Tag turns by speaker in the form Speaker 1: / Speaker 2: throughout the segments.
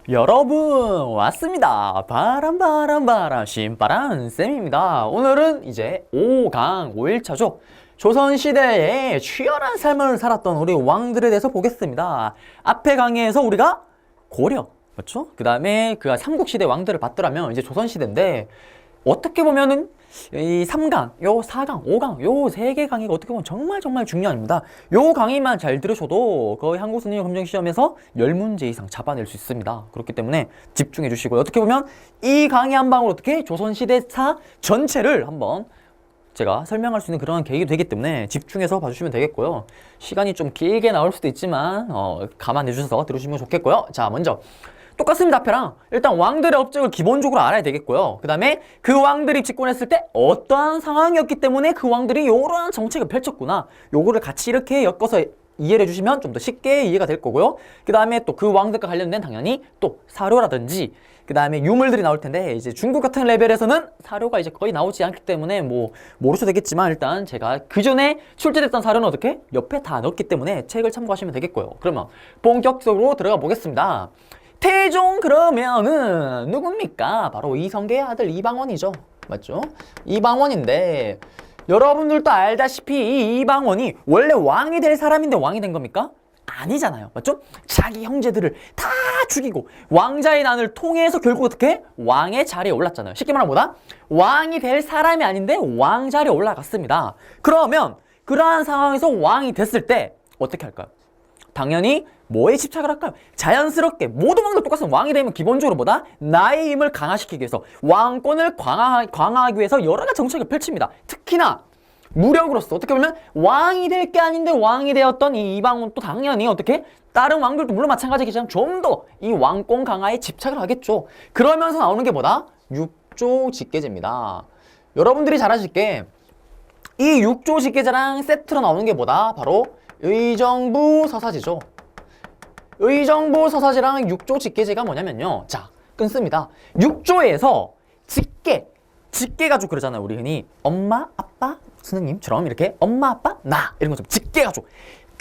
Speaker 1: 여러분 왔습니다. 바람 신바람 쌤입니다. 오늘은 이제 5강 5일차죠. 조선시대에 치열한 삶을 살았던 우리 왕들에 대해서 보겠습니다. 앞에 강의에서 우리가 고려, 맞죠? 그 다음에 그 삼국시대 왕들을 봤더라면 이제 조선시대인데 어떻게 보면은 이 3강, 요 4강, 5강, 요 3개 강의가 어떻게 보면 정말 중요합니다. 요 강의만 잘 들으셔도 거의 한국선생님 검정시험에서 10문제 이상 잡아낼 수 있습니다. 그렇기 때문에 집중해 주시고요. 어떻게 보면 이 강의 한 방으로 어떻게 조선시대사 전체를 한번 제가 설명할 수 있는 그런 계기가 되기 때문에 집중해서 봐주시면 되겠고요. 시간이 좀 길게 나올 수도 있지만 감안해 주셔서 들으시면 좋겠고요. 자, 먼저 똑같습니다. 앞에랑 일단 왕들의 업적을 기본적으로 알아야 되겠고요. 그 다음에 그 왕들이 집권했을 때 어떠한 상황이었기 때문에 그 왕들이 요런 정책을 펼쳤구나, 요거를 같이 이렇게 엮어서 이해를 해주시면 좀 더 쉽게 이해가 될 거고요. 그 다음에 또 그 왕들과 관련된 당연히 또 사료라든지 그 다음에 유물들이 나올 텐데, 이제 중국 같은 레벨에서는 사료가 이제 거의 나오지 않기 때문에 뭐 모르셔도 되겠지만 일단 제가 그 전에 출제됐던 사료는 어떻게 옆에 다 넣었기 때문에 책을 참고하시면 되겠고요. 그러면 본격적으로 들어가 보겠습니다. 태종 그러면은 누굽니까? 바로 이성계의 아들 이방원이죠. 맞죠? 이방원인데 여러분들도 알다시피 이 이방원이 원래 왕이 될 사람인데 왕이 된 겁니까? 아니잖아요. 맞죠? 자기 형제들을 다 죽이고 왕자의 난을 통해서 결국 어떻게? 왕의 자리에 올랐잖아요. 쉽게 말하면 뭐다? 왕이 될 사람이 아닌데 왕 자리에 올라갔습니다. 그러면 그러한 상황에서 왕이 됐을 때 어떻게 할까요? 당연히 뭐에 집착을 할까요? 자연스럽게 모든 왕들 똑같은 왕이 되면 기본적으로 뭐다? 나의 힘을 강화시키기 위해서 왕권을 강화하기 위해서 여러 가지 정책을 펼칩니다. 특히나 무력으로서 어떻게 보면 왕이 될 게 아닌데 왕이 되었던 이 이방원 또 당연히 어떻게? 다른 왕들도 물론 마찬가지겠지만 좀 더 이 왕권 강화에 집착을 하겠죠. 그러면서 나오는 게 뭐다? 육조 직계제입니다. 여러분들이 잘 아실 게 이 육조 직계제랑 세트로 나오는 게 뭐다? 바로 의정부 서사지죠. 의정부 서사지랑 육조 직계제가 뭐냐면요. 자, 끊습니다. 육조에서 직계가족 그러잖아요. 우리 흔히 엄마, 아빠, 선생님처럼 이렇게 엄마, 아빠, 나 이런 것처럼 직계가족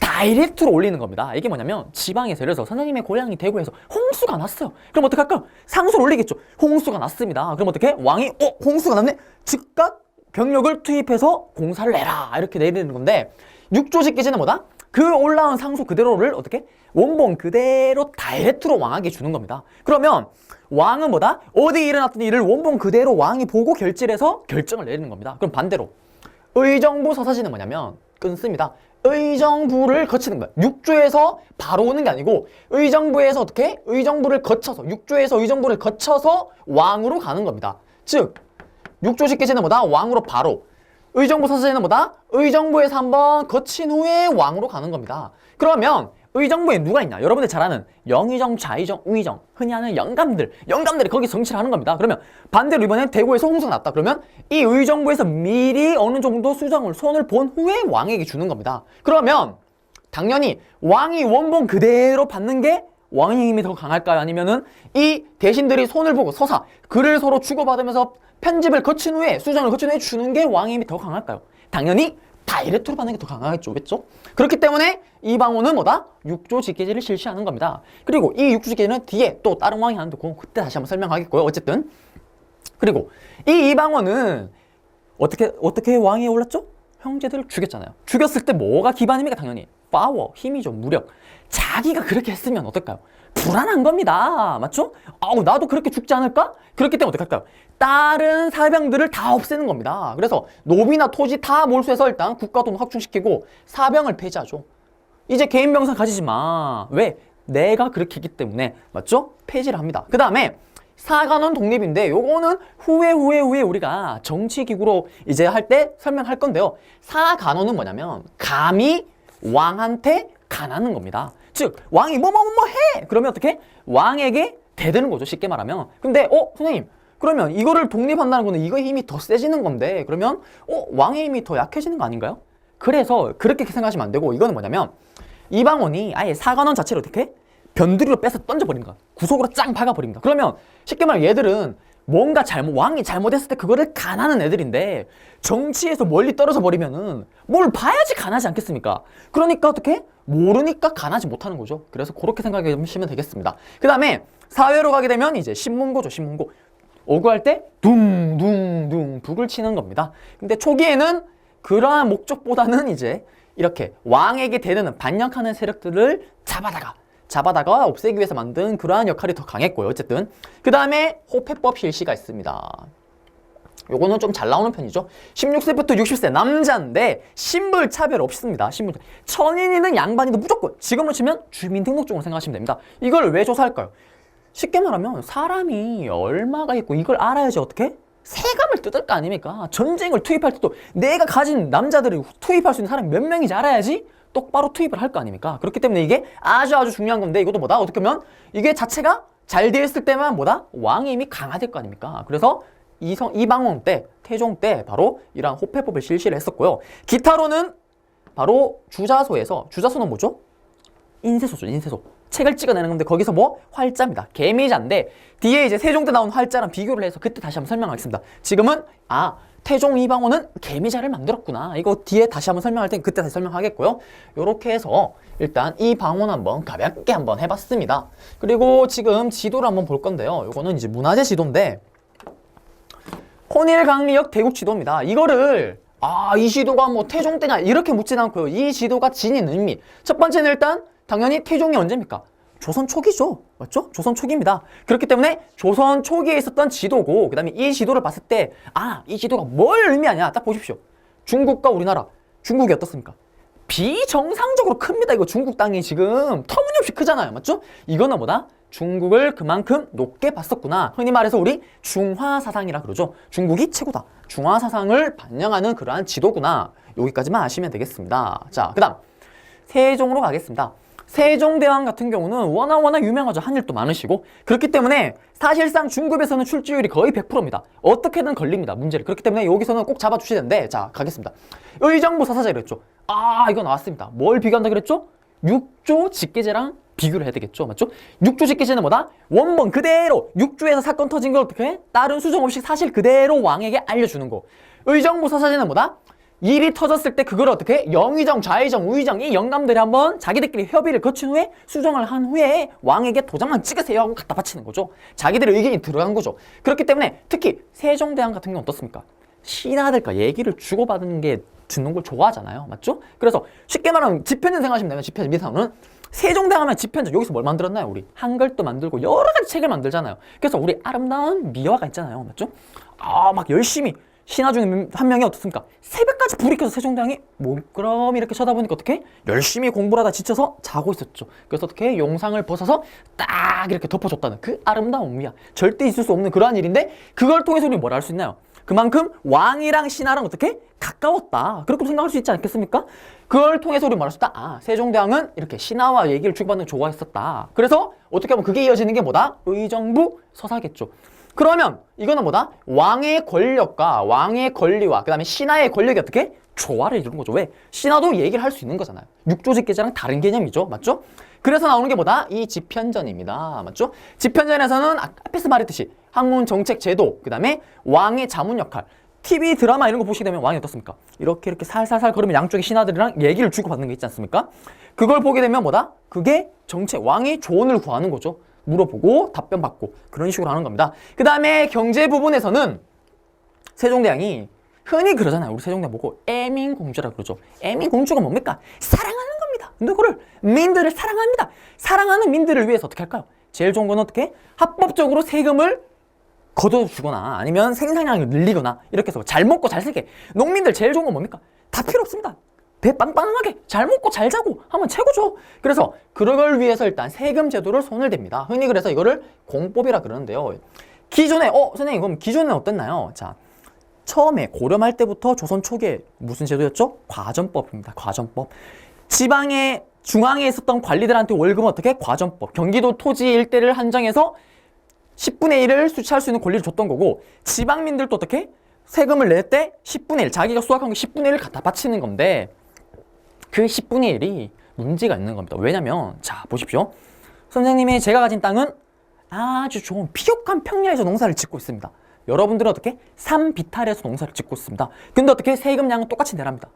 Speaker 1: 다이렉트로 올리는 겁니다. 이게 뭐냐면 지방에서 예를 들어서 선생님의 고향이 대구에서 홍수가 났어요. 그럼 어떡할까요? 상소를 올리겠죠. 홍수가 났습니다. 그럼 어떻게? 왕이 홍수가 났네? 즉각 병력을 투입해서 공사를 내라 이렇게 내리는 건데, 육조 직계제는 뭐다? 그 올라온 상소 그대로를 어떻게? 원본 그대로 다이렉트로 왕에게 주는 겁니다. 그러면 왕은 뭐다? 어디에 일어났던 일을 원본 그대로 왕이 보고 결재해서 결정을 내리는 겁니다. 그럼 반대로 의정부 서사지는 뭐냐면 끊습니다. 의정부를 거치는 거야. 육조에서 바로 오는 게 아니고 의정부에서 어떻게? 의정부를 거쳐서, 육조에서 의정부를 거쳐서 왕으로 가는 겁니다. 즉 육조 직계제는 뭐다? 왕으로 바로. 의정부 서사제는 뭐다? 의정부에서 한번 거친 후에 왕으로 가는 겁니다. 그러면 의정부에 누가 있냐? 여러분들 잘 아는 영의정, 좌의정, 우의정, 흔히 하는 영감들이 거기 정치를 하는 겁니다. 그러면 반대로 이번엔 대구에서 홍수가 났다. 그러면 이 의정부에서 미리 어느 정도 손을 본 후에 왕에게 주는 겁니다. 그러면 당연히 왕이 원본 그대로 받는 게 왕의 힘이 더 강할까요? 아니면은 이 대신들이 손을 보고 서사, 글을 서로 주고받으면서 편집을 거친 후에, 수정을 거친 후에 주는 게 왕의 힘이 더 강할까요? 당연히 다이렉트로 받는 게 더 강하겠죠. 그렇죠? 그렇기 때문에 이방원은 뭐다? 육조 직계제를 실시하는 겁니다. 그리고 이 육조 직계제는 뒤에 또 다른 왕이 하는 거고 그때 다시 한번 설명하겠고요. 어쨌든 그리고 이 이방원은 어떻게 왕위에 올랐죠? 형제들을 죽였잖아요. 죽였을 때 뭐가 기반입니까? 당연히 파워, 힘이죠. 무력. 자기가 그렇게 했으면 어떨까요? 불안한 겁니다. 맞죠? 나도 그렇게 죽지 않을까? 그렇기 때문에 어떻게 할까요? 다른 사병들을 다 없애는 겁니다. 그래서 노비나 토지 다 몰수해서 일단 국가돈 확충시키고 사병을 폐지하죠. 이제 개인 병사 가지지 마. 왜? 내가 그렇게 했기 때문에. 맞죠? 폐지를 합니다. 그 다음에 사관원 독립인데 요거는 후에 우리가 정치기구로 이제 할 때 설명할 건데요. 사관원은 뭐냐면 감히 왕한테 간하는 겁니다. 즉 왕이 뭐 해! 그러면 어떻게? 왕에게 대드는 거죠. 쉽게 말하면. 근데 선생님 그러면 이거를 독립한다는 거는 이거의 힘이 더 세지는 건데 그러면 왕의 힘이 더 약해지는 거 아닌가요? 그래서 그렇게 생각하시면 안 되고, 이거는 뭐냐면 이방원이 아예 사관원 자체를 어떻게? 변두리로 빼서 던져버립니다. 구속으로 짱 박아버립니다. 그러면 쉽게 말하면 얘들은 뭔가 왕이 잘못했을 때 그거를 간하는 애들인데 정치에서 멀리 떨어져 버리면은 뭘 봐야지 간하지 않겠습니까? 그러니까 어떻게? 모르니까 간하지 못하는 거죠. 그래서 그렇게 생각해 보시면 되겠습니다. 그 다음에 사회로 가게 되면 이제 신문고죠, 신문고. 어구할 때 둥둥둥 북을 치는 겁니다. 근데 초기에는 그러한 목적보다는 이제 이렇게 왕에게 대드는 반역하는 세력들을 잡아다가 없애기 위해서 만든 그러한 역할이 더 강했고요. 어쨌든 그 다음에 호패법 실시가 있습니다. 요거는 좀 잘 나오는 편이죠. 16세부터 60세 남자인데 신분 차별 없습니다. 신분 천인이든 양반이든 무조건 지금으로 치면 주민등록증으로 생각하시면 됩니다. 이걸 왜 조사할까요? 쉽게 말하면 사람이 얼마가 있고 이걸 알아야지 어떻게? 세금을 뜯을 거 아닙니까? 전쟁을 투입할 때도 내가 가진 남자들이 투입할 수 있는 사람이 몇 명인지 알아야지 똑바로 투입을 할 거 아닙니까? 그렇기 때문에 이게 아주 중요한 건데 이것도 뭐다? 어떻게 보면 이게 자체가 잘 되어 있을 때만 뭐다? 왕의 힘이 강화될 거 아닙니까? 그래서 이방원 때, 태종 때 바로 이러한 호패법을 실시를 했었고요. 기타로는 바로 주자소는 뭐죠? 인쇄소죠, 인쇄소. 책을 찍어내는 건데 거기서 뭐? 활자입니다. 개미자인데 뒤에 이제 세종 때 나온 활자랑 비교를 해서 그때 다시 한번 설명하겠습니다. 지금은 태종 이방원은 개미자를 만들었구나. 이거 뒤에 다시 한번 설명할 때 그때 다시 설명하겠고요. 요렇게 해서 일단 이 방원 한번 가볍게 한번 해봤습니다. 그리고 지금 지도를 한번 볼 건데요. 요거는 이제 문화재 지도인데 혼일강리역 대국 지도입니다. 이거를 이 지도가 뭐 태종 때냐 이렇게 묻진 않고요. 이 지도가 지닌 의미. 첫 번째는 일단 당연히 태종이 언제입니까? 조선 초기죠. 맞죠? 조선 초기입니다. 그렇기 때문에 조선 초기에 있었던 지도고 그 다음에 이 지도를 봤을 때 이 지도가 뭘 의미하냐 딱 보십시오. 중국과 우리나라 중국이 어떻습니까? 비정상적으로 큽니다. 이거 중국 땅이 지금 터무니없이 크잖아요. 맞죠? 이거는 뭐다? 중국을 그만큼 높게 봤었구나. 흔히 말해서 우리 중화사상이라 그러죠. 중국이 최고다. 중화사상을 반영하는 그러한 지도구나. 여기까지만 아시면 되겠습니다. 자, 그 다음 세종으로 가겠습니다. 세종대왕 같은 경우는 워낙 유명하죠. 한일도 많으시고 그렇기 때문에 사실상 중급에서는 출제율이 거의 100%입니다. 어떻게든 걸립니다. 문제를. 그렇기 때문에 여기서는 꼭 잡아주셔야 되는데 자 가겠습니다. 의정부 사사자 그랬죠. 이거 나왔습니다. 뭘 비교한다 그랬죠? 육조 직계제랑 비교를 해야 되겠죠. 맞죠? 육조 직계제는 뭐다? 원본 그대로 육조에서 사건 터진 걸 어떻게 해? 다른 수정 없이 사실 그대로 왕에게 알려주는 거. 의정부 사사제는 뭐다? 일이 터졌을 때 그걸 어떻게 해? 영의정, 좌의정, 우의정 이 영감들이 한번 자기들끼리 협의를 거친 후에 수정을 한 후에 왕에게 도장만 찍으세요 하고 갖다 바치는 거죠. 자기들의 의견이 들어간 거죠. 그렇기 때문에 특히 세종대왕 같은 경우는 어떻습니까? 신하들과 얘기를 주고받는 게 듣는 걸 좋아하잖아요. 맞죠? 그래서 쉽게 말하면 집현전 생각하시면 돼요. 집현전 미사오는 세종대왕 하면 집현전 여기서 뭘 만들었나요? 우리 한글도 만들고 여러 가지 책을 만들잖아요. 그래서 우리 아름다운 미화가 있잖아요. 맞죠? 막 열심히 신하 중에 한 명이 어떻습니까? 새벽까지 불이 켜서 세종대왕이 그럼 이렇게 쳐다보니까 어떻게? 열심히 공부를 하다 지쳐서 자고 있었죠. 그래서 어떻게? 용상을 벗어서 딱 이렇게 덮어줬다는 그 아름다운 미화. 절대 있을 수 없는 그러한 일인데 그걸 통해서 우리 뭘 할 수 있나요? 그만큼 왕이랑 신하랑 어떻게? 가까웠다. 그렇게 생각할 수 있지 않겠습니까? 그걸 통해서 우리 말할 수 있다. 세종대왕은 이렇게 신하와 얘기를 주고받는 걸 좋아했었다. 그래서 어떻게 하면 그게 이어지는 게 뭐다? 의정부 서사겠죠. 그러면 이거는 뭐다? 왕의 권력과 왕의 권리와 그 다음에 신하의 권력이 어떻게? 조화를 이루는 거죠. 왜? 신하도 얘기를 할 수 있는 거잖아요. 육조직계제랑 다른 개념이죠. 맞죠? 그래서 나오는 게 뭐다? 이 집현전입니다. 맞죠? 집현전에서는 앞에서 말했듯이 학문, 정책, 제도, 그 다음에 왕의 자문 역할 TV 드라마 이런 거 보시게 되면 왕이 어떻습니까? 이렇게 살살살 걸으면 양쪽의 신하들이랑 얘기를 주고받는 게 있지 않습니까? 그걸 보게 되면 뭐다? 그게 정책, 왕이 조언을 구하는 거죠. 물어보고 답변받고 그런 식으로 하는 겁니다. 그 다음에 경제 부분에서는 세종대왕이 흔히 그러잖아요. 우리 세종대왕 보고 애민공주라 그러죠. 애민공주가 뭡니까? 사랑하는 겁니다. 누구를? 민들을 사랑합니다. 사랑하는 민들을 위해서 어떻게 할까요? 제일 좋은 건 어떻게? 합법적으로 세금을 걷어주거나 아니면 생산량을 늘리거나 이렇게 해서 잘 먹고 잘 살게. 농민들 제일 좋은 건 뭡니까? 다 필요 없습니다. 배 빵빵하게 잘 먹고 잘 자고 하면 최고죠. 그래서 그걸 위해서 일단 세금 제도를 손을 댑니다. 흔히 그래서 이거를 공법이라 그러는데요. 기존에 선생님 그럼 기존에는 어땠나요? 자, 처음에 고려말 때부터 조선 초기에 무슨 제도였죠? 과전법입니다. 과전법. 지방에 중앙에 있었던 관리들한테 월급은 어떻게? 과전법. 경기도 토지 일대를 한정해서 10분의 1을 수취할 수 있는 권리를 줬던 거고 지방민들도 어떻게? 세금을 낼 때 10분의 1 자기가 수확한 게 10분의 1을 갖다 바치는 건데 그 10분의 1이 문제가 있는 겁니다. 왜냐면 자 보십시오. 선생님이 제가 가진 땅은 아주 좋은 비옥한 평야에서 농사를 짓고 있습니다. 여러분들은 어떻게? 산비탈에서 농사를 짓고 있습니다. 근데 어떻게? 세금량은 똑같이 내랍니다.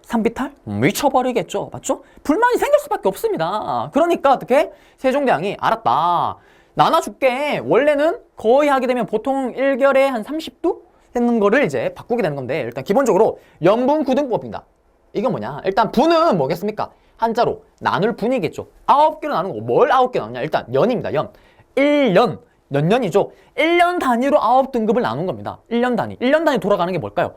Speaker 1: 산비탈? 미쳐버리겠죠. 맞죠? 불만이 생길 수밖에 없습니다. 그러니까 어떻게? 세종대왕이 알았다. 나눠줄게. 원래는 거의 하게 되면 보통 1결에 한 30두 했는 거를 이제 바꾸게 되는 건데, 일단 기본적으로 연분구등법입니다. 이건 뭐냐? 일단 분은 뭐겠습니까? 한자로 나눌 분이겠죠. 9개로 나누는 거. 뭘 9개 나누냐? 일단 연입니다. 연. 1년. 몇 년이죠? 1년 단위로 9등급을 나눈 겁니다. 1년 단위. 1년 단위 돌아가는 게 뭘까요?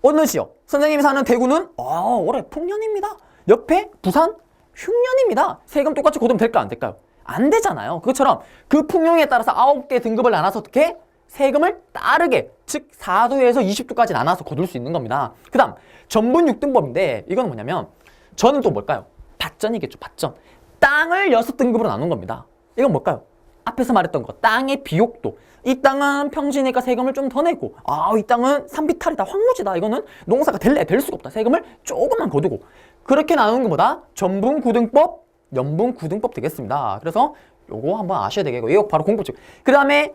Speaker 1: 어느 지역? 선생님이 사는 대구는 올해 풍년입니다. 옆에 부산 흉년입니다. 세금 똑같이 고르면 될까요? 안 될까요? 안 되잖아요. 그것처럼 그 풍년에 따라서 9개 등급을 나눠서 어떻게? 세금을 따르게, 즉 4도에서 20도까지 나눠서 거둘 수 있는 겁니다. 그 다음 전분 6등법인데 이건 뭐냐면 저는 또 뭘까요? 밭전이겠죠. 밭전. 땅을 6등급으로 나눈 겁니다. 이건 뭘까요? 앞에서 말했던 거, 땅의 비옥도. 이 땅은 평지니까 세금을 좀 더 내고, 이 땅은 산비탈이다, 황무지다, 이거는 농사가 될 수가 없다, 세금을 조금만 거두고. 그렇게 나누는 것보다 전분구등법, 연분구등법 되겠습니다. 그래서 요거 한번 아셔야 되겠고, 이거 바로 공부책. 그 다음에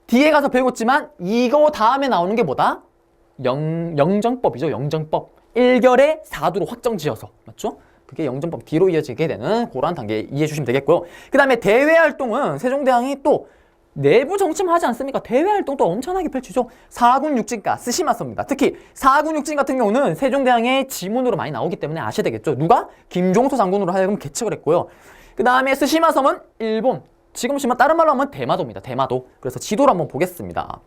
Speaker 1: 뒤에 가서 배웠지만 이거 다음에 나오는 게 뭐다? 영정법이죠. 영정법. 1결에 4두로 확정지어서, 맞죠? 그게 영정법 뒤로 이어지게 되는 그런 단계 이해해 주시면 되겠고요. 그 다음에 대외활동은 세종대왕이 또 내부 정치만 하지 않습니까? 대외활동도 엄청나게 펼치죠. 사군육진가 스시마서입니다. 특히 사군육진 같은 경우는 세종대왕의 지문으로 많이 나오기 때문에 아셔야 되겠죠. 누가? 김종서 장군으로 하여금 개척을 했고요. 그 다음에 스시마섬은 일본, 지금 다른 말로 하면 대마도입니다. 대마도. 그래서 지도를 한번 보겠습니다.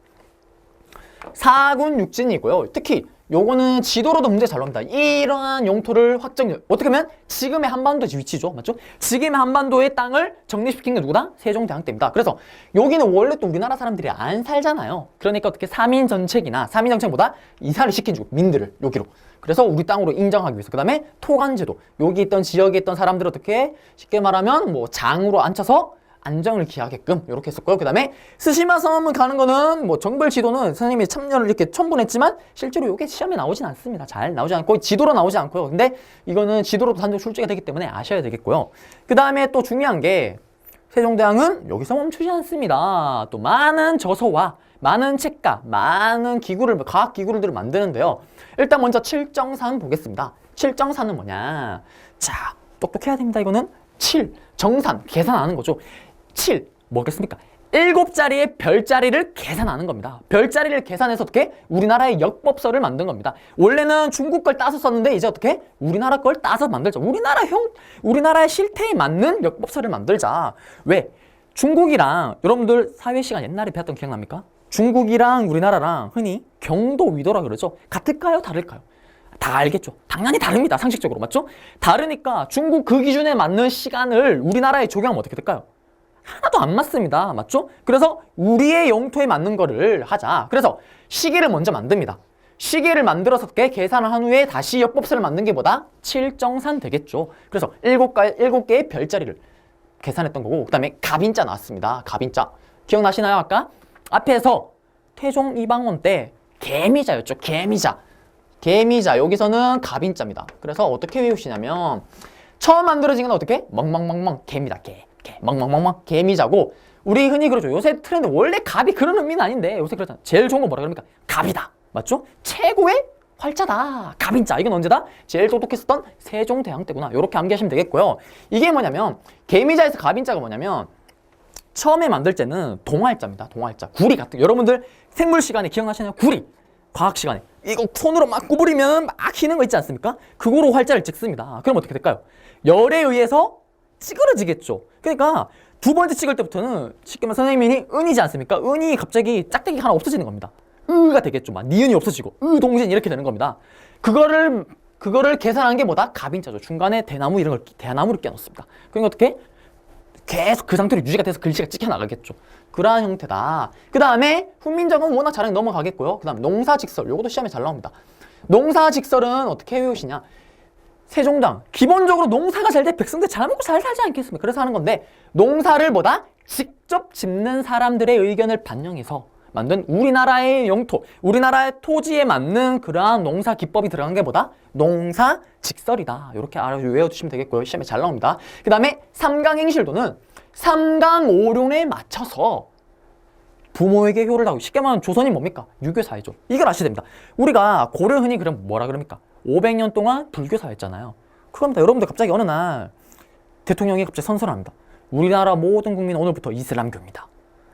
Speaker 1: 사군육진이고요. 특히 요거는 지도로도 문제 잘 나옵니다. 이러한 영토를 어떻게 보면 지금의 한반도 위치죠. 맞죠? 지금의 한반도의 땅을 정립시킨 게 누구다? 세종대왕 때입니다. 그래서 여기는 원래 또 우리나라 사람들이 안 살잖아요. 그러니까 어떻게 삼인정책보다 이사를 시켜주고 민들을 여기로. 그래서 우리 땅으로 인정하기 위해서. 그 다음에 토간제도. 여기 있던 지역에 있던 사람들을 어떻게 쉽게 말하면 뭐 장으로 앉혀서 안정을 기하게끔 이렇게 했었고요. 그 다음에 스시마섬을 가는 거는 뭐 정벌 지도는 선생님이 참여를 이렇게 첨부했지만 실제로 이게 시험에 나오진 않습니다. 잘 나오지 않고 지도로 나오지 않고요. 근데 이거는 지도로도 단독 출제가 되기 때문에 아셔야 되겠고요. 그 다음에 또 중요한 게 세종대왕은 여기서 멈추지 않습니다. 또 많은 저서와 많은 책과 많은 과학 기구들을 만드는데요. 일단 먼저 칠정산 보겠습니다. 칠정산은 뭐냐? 자, 똑똑해야 됩니다. 이거는 정산, 계산하는 거죠. 7, 뭐겠습니까? 7자리의 별자리를 계산하는 겁니다. 별자리를 계산해서 어떻게? 우리나라의 역법서를 만든 겁니다. 원래는 중국 걸 따서 썼는데 이제 어떻게? 우리나라 걸 따서 만들자. 우리나라의 실태에 맞는 역법서를 만들자. 왜? 중국이랑 여러분들 사회 시간 옛날에 배웠던 기억납니까? 중국이랑 우리나라랑 흔히 경도 위도라 그러죠. 같을까요? 다를까요? 다 알겠죠. 당연히 다릅니다. 상식적으로. 맞죠? 다르니까 중국 그 기준에 맞는 시간을 우리나라에 적용하면 어떻게 될까요? 하나도 안 맞습니다. 맞죠? 그래서 우리의 영토에 맞는 거를 하자. 그래서 시계를 먼저 만듭니다. 시계를 만들어서 어떻게 계산을 한 후에 다시 역법서를 만든 게 뭐다? 칠정산 되겠죠. 그래서 7개의 별자리를 계산했던 거고, 그 다음에 갑인자 나왔습니다. 갑인자. 기억나시나요? 아까? 앞에서 태종 이방원 때 개미자였죠. 개미자. 여기서는 갑인자입니다. 그래서 어떻게 외우시냐면 처음 만들어진 건 어떻게? 멍멍멍멍 개미다. 멍멍멍멍 개미자고, 우리 흔히 그러죠. 요새 트렌드 원래 갑이 그런 의미는 아닌데 요새 그렇잖아. 제일 좋은 거 뭐라 그럽니까? 갑이다. 맞죠? 최고의 활자다. 갑인자. 이건 언제다? 제일 똑똑했었던 세종대왕 때구나. 이렇게 암기하시면 되겠고요. 이게 뭐냐면 개미자에서 갑인자가 뭐냐면 처음에 만들 때는 동활자입니다. 동활자. 구리 같은, 여러분들 생물 시간에 기억나시나요? 구리. 과학 시간에 이거 손으로 막 구부리면 막 휘는 거 있지 않습니까? 그거로 활자를 찍습니다. 그럼 어떻게 될까요? 열에 의해서 찌그러지겠죠. 그러니까 두 번째 찍을 때부터는 쉽게 말하면 선생님이 은이지 않습니까? 은이 갑자기 짝대기 하나 없어지는 겁니다. 으가 되겠죠. 막 니은이 없어지고 동진 이렇게 되는 겁니다. 그거를 계산한 게 뭐다? 갑인자죠. 중간에 대나무를 끼워놓습니다. 그러니까 어떻게? 계속 그 상태로 유지가 돼서 글씨가 찍혀 나가겠죠. 그러한 형태다. 그 다음에 훈민정음 워낙 잘 넘어가겠고요. 그 다음 농사직설. 요것도 시험에 잘 나옵니다. 농사직설은 어떻게 외우시냐? 세종당. 기본적으로 농사가 잘 돼 백성들 잘 먹고 잘 살지 않겠습니까? 그래서 하는 건데 농사를 직접 짓는 사람들의 의견을 반영해서 만든 우리나라의 영토, 우리나라의 토지에 맞는 그러한 농사 기법이 들어간 게 뭐다? 농사 직설이다. 이렇게 외워두시면 되겠고요. 시험에 잘 나옵니다. 그 다음에 삼강행실도는 삼강오륜에 맞춰서 부모에게 효를 하고, 쉽게 말하면 조선이 뭡니까? 유교사회죠. 이걸 아셔야 됩니다. 우리가 고려 흔히 그럼 뭐라 그럽니까? 500년 동안 불교사였잖아요. 그럽니다. 여러분들 갑자기 어느 날 대통령이 갑자기 선서합니다. 우리나라 모든 국민 오늘부터 이슬람교입니다.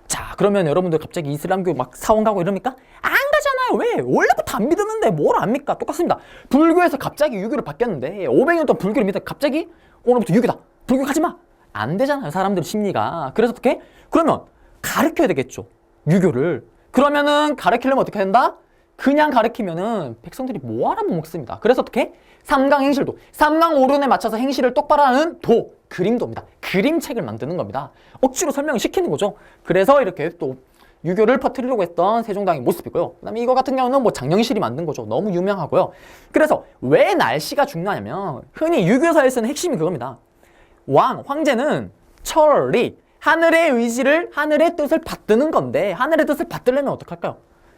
Speaker 1: 자, 그러면 여러분들 갑자기 이슬람교 막 사원 가고 이럽니까? 안 가잖아요. 왜? 원래부터 안 믿었는데 뭘 압니까? 똑같습니다. 불교에서 갑자기 유교를 바뀌었는데 500년 동안 불교를 믿다 갑자기 오늘부터 유교다. 불교 가지 마. 안 되잖아요. 사람들 심리가. 그래서 어떻게? 그러면 가르쳐야 되겠죠. 유교를. 그러면은 가르치려면 어떻게 된다? 그냥 가르치면은 백성들이 뭐 알아먹습니다. 그래서 어떻게? 삼강행실도, 삼강오륜에 맞춰서 행실을 똑바로 하는 도, 그림도입니다. 그림책을 만드는 겁니다. 억지로 설명을 시키는 거죠. 그래서 이렇게 또 유교를 퍼뜨리려고 했던 세종대왕의 모습이고요. 그 다음에 이거 같은 경우는 뭐 장영실이 만든 거죠. 너무 유명하고요. 그래서 왜 날씨가 중요하냐면 흔히 유교사에서는 핵심이 그겁니다. 황제는 철리, 하늘의 의지를, 하늘의 뜻을 받드는 건데, 하늘의 뜻을 받들려면 어떡할까요?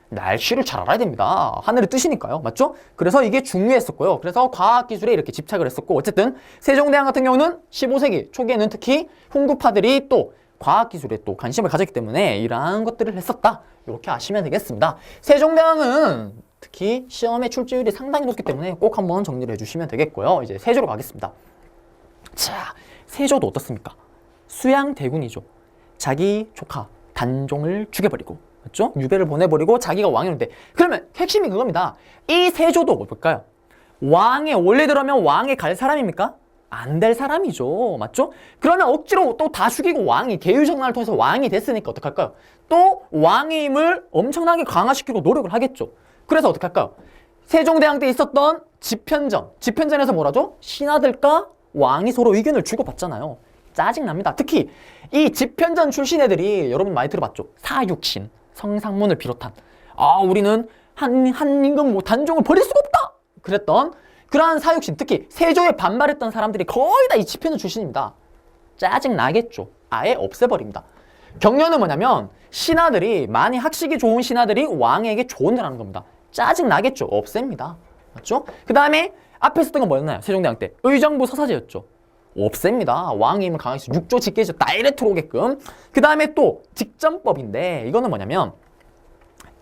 Speaker 1: 날씨를 잘 알아야 됩니다. 하늘의 뜻이니까요. 맞죠? 그래서 이게 중요했었고요. 그래서 과학기술에 이렇게 집착을 했었고, 어쨌든 세종대왕 같은 경우는 15세기 초기에는 특히 훈구파들이 또 과학기술에 또 관심을 가졌기 때문에 이러한 것들을 했었다. 이렇게 아시면 되겠습니다. 세종대왕은 특히 시험의 출제율이 상당히 높기 때문에 꼭 한번 정리를 해주시면 되겠고요. 이제 세조로 가겠습니다. 자, 세조도 어떻습니까? 수양대군이죠. 자기 조카 단종을 죽여버리고, 맞죠? 유배를 보내버리고 자기가 왕이었는데, 그러면 핵심이 그겁니다. 이 세조도 뭘까요? 왕에 원래 들어면 왕에 갈 사람입니까? 안 될 사람이죠. 맞죠? 그러면 억지로 또 다 죽이고 왕이 계유정난을 통해서 왕이 됐으니까 어떡할까요? 또 왕의 힘을 엄청나게 강화시키고 노력을 하겠죠. 그래서 어떡할까요? 세종대왕 때 있었던 집현전에서 뭐라죠? 신하들과 왕이 서로 의견을 주고받잖아요. 짜증납니다. 특히 이 집현전 출신 애들이 여러분 많이 들어봤죠? 사육신, 성상문을 비롯한, 우리는 한 임금 뭐 단종을 버릴 수가 없다! 그랬던 그러한 사육신, 특히 세조에 반발했던 사람들이 거의 다 이 집현전 출신입니다. 짜증나겠죠. 아예 없애버립니다. 경련은 뭐냐면 신하들이, 많이 학식이 좋은 신하들이 왕에게 조언을 하는 겁니다. 짜증나겠죠. 없앱니다. 맞죠? 그 다음에 앞에 썼던 건 뭐였나요? 세종대왕 때 의정부 서사제였죠. 없앱니다. 왕의 힘을 강화해서 육조 직계에서 다이렉트로 오게끔. 그 다음에 또 직전법인데, 이거는 뭐냐면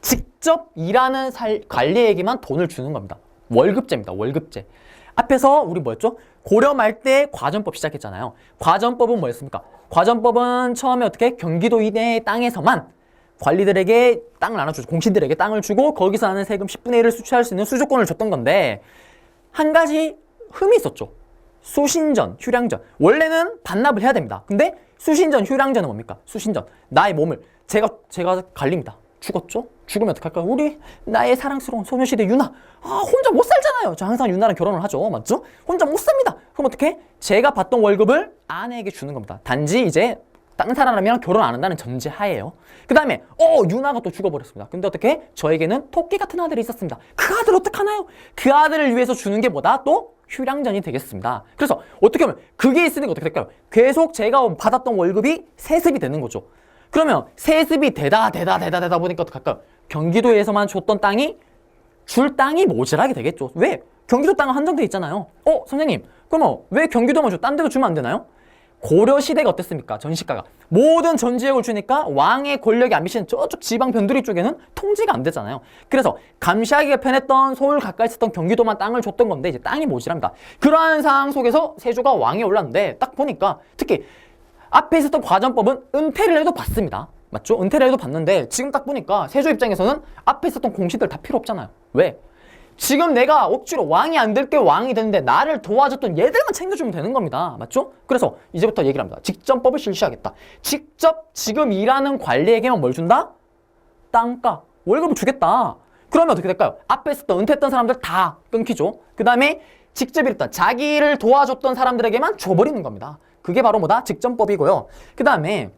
Speaker 1: 직접 일하는 관리에게만 돈을 주는 겁니다. 월급제입니다. 월급제. 앞에서 우리 뭐였죠? 고려 말 때 과전법 시작했잖아요. 과전법은 뭐였습니까? 과전법은 처음에 어떻게? 경기도 이내의 땅에서만 관리들에게 땅을 나눠주고, 공신들에게 땅을 주고 거기서 나는 세금 10분의 1을 수취할 수 있는 수조권을 줬던 건데, 한 가지 흠이 있었죠. 수신전, 휴량전. 원래는 반납을 해야 됩니다. 근데 수신전, 휴량전은 뭡니까? 수신전. 나의 몸을 제가 갈립니다. 죽었죠? 죽으면 어떡할까요? 우리 나의 사랑스러운 소녀시대 유나. 혼자 못 살잖아요. 저 항상 유나랑 결혼을 하죠. 맞죠? 혼자 못 삽니다. 그럼 어떻게? 제가 받던 월급을 아내에게 주는 겁니다. 단지 이제 다른 사람이랑 결혼 안 한다는 전제 하에요. 그 다음에 유나가 또 죽어버렸습니다. 근데 어떻게? 저에게는 토끼 같은 아들이 있었습니다. 그 아들 어떡하나요? 그 아들을 위해서 주는 게 뭐다? 또 휴량전이 되겠습니다. 그래서 어떻게 하면 그게 있으니까 어떻게 될까요? 계속 제가 받았던 월급이 세습이 되는 거죠. 그러면 세습이 되다 보니까 어떡할까요? 경기도에서만 줬던 땅이 줄 땅이 모자라게 되겠죠. 왜? 경기도 땅은 한정돼 있잖아요. 선생님, 그러면 왜 경기도만 줘? 딴 데도 주면 안 되나요? 고려 시대가 어땠습니까? 전시가가 모든 전 지역을 주니까 왕의 권력이 안 미치는 저쪽 지방 변두리 쪽에는 통제가 안 되잖아요. 그래서 감시하기가 편했던 서울 가까이 있었던 경기도만 땅을 줬던 건데 이제 땅이 모자랍니다. 그러한 상황 속에서 세조가 왕에 올랐는데 딱 보니까 특히 앞에 있었던 과전법은 은퇴를 해도 받습니다. 맞죠? 은퇴를 해도 받는데 지금 딱 보니까 세조 입장에서는 앞에 있었던 공신들 다 필요 없잖아요. 왜? 지금 내가 억지로 왕이 안 될 게 왕이 되는데 나를 도와줬던 얘들만 챙겨주면 되는 겁니다. 맞죠? 그래서 이제부터 얘기를 합니다. 직전법을 실시하겠다. 직접 지금 일하는 관리에게만 뭘 준다? 땅값, 월급을 주겠다. 그러면 어떻게 될까요? 앞에 있었던 은퇴했던 사람들 다 끊기죠. 그 다음에 직접 일했던 자기를 도와줬던 사람들에게만 줘버리는 겁니다. 그게 바로 뭐다? 직전법이고요. 그 다음에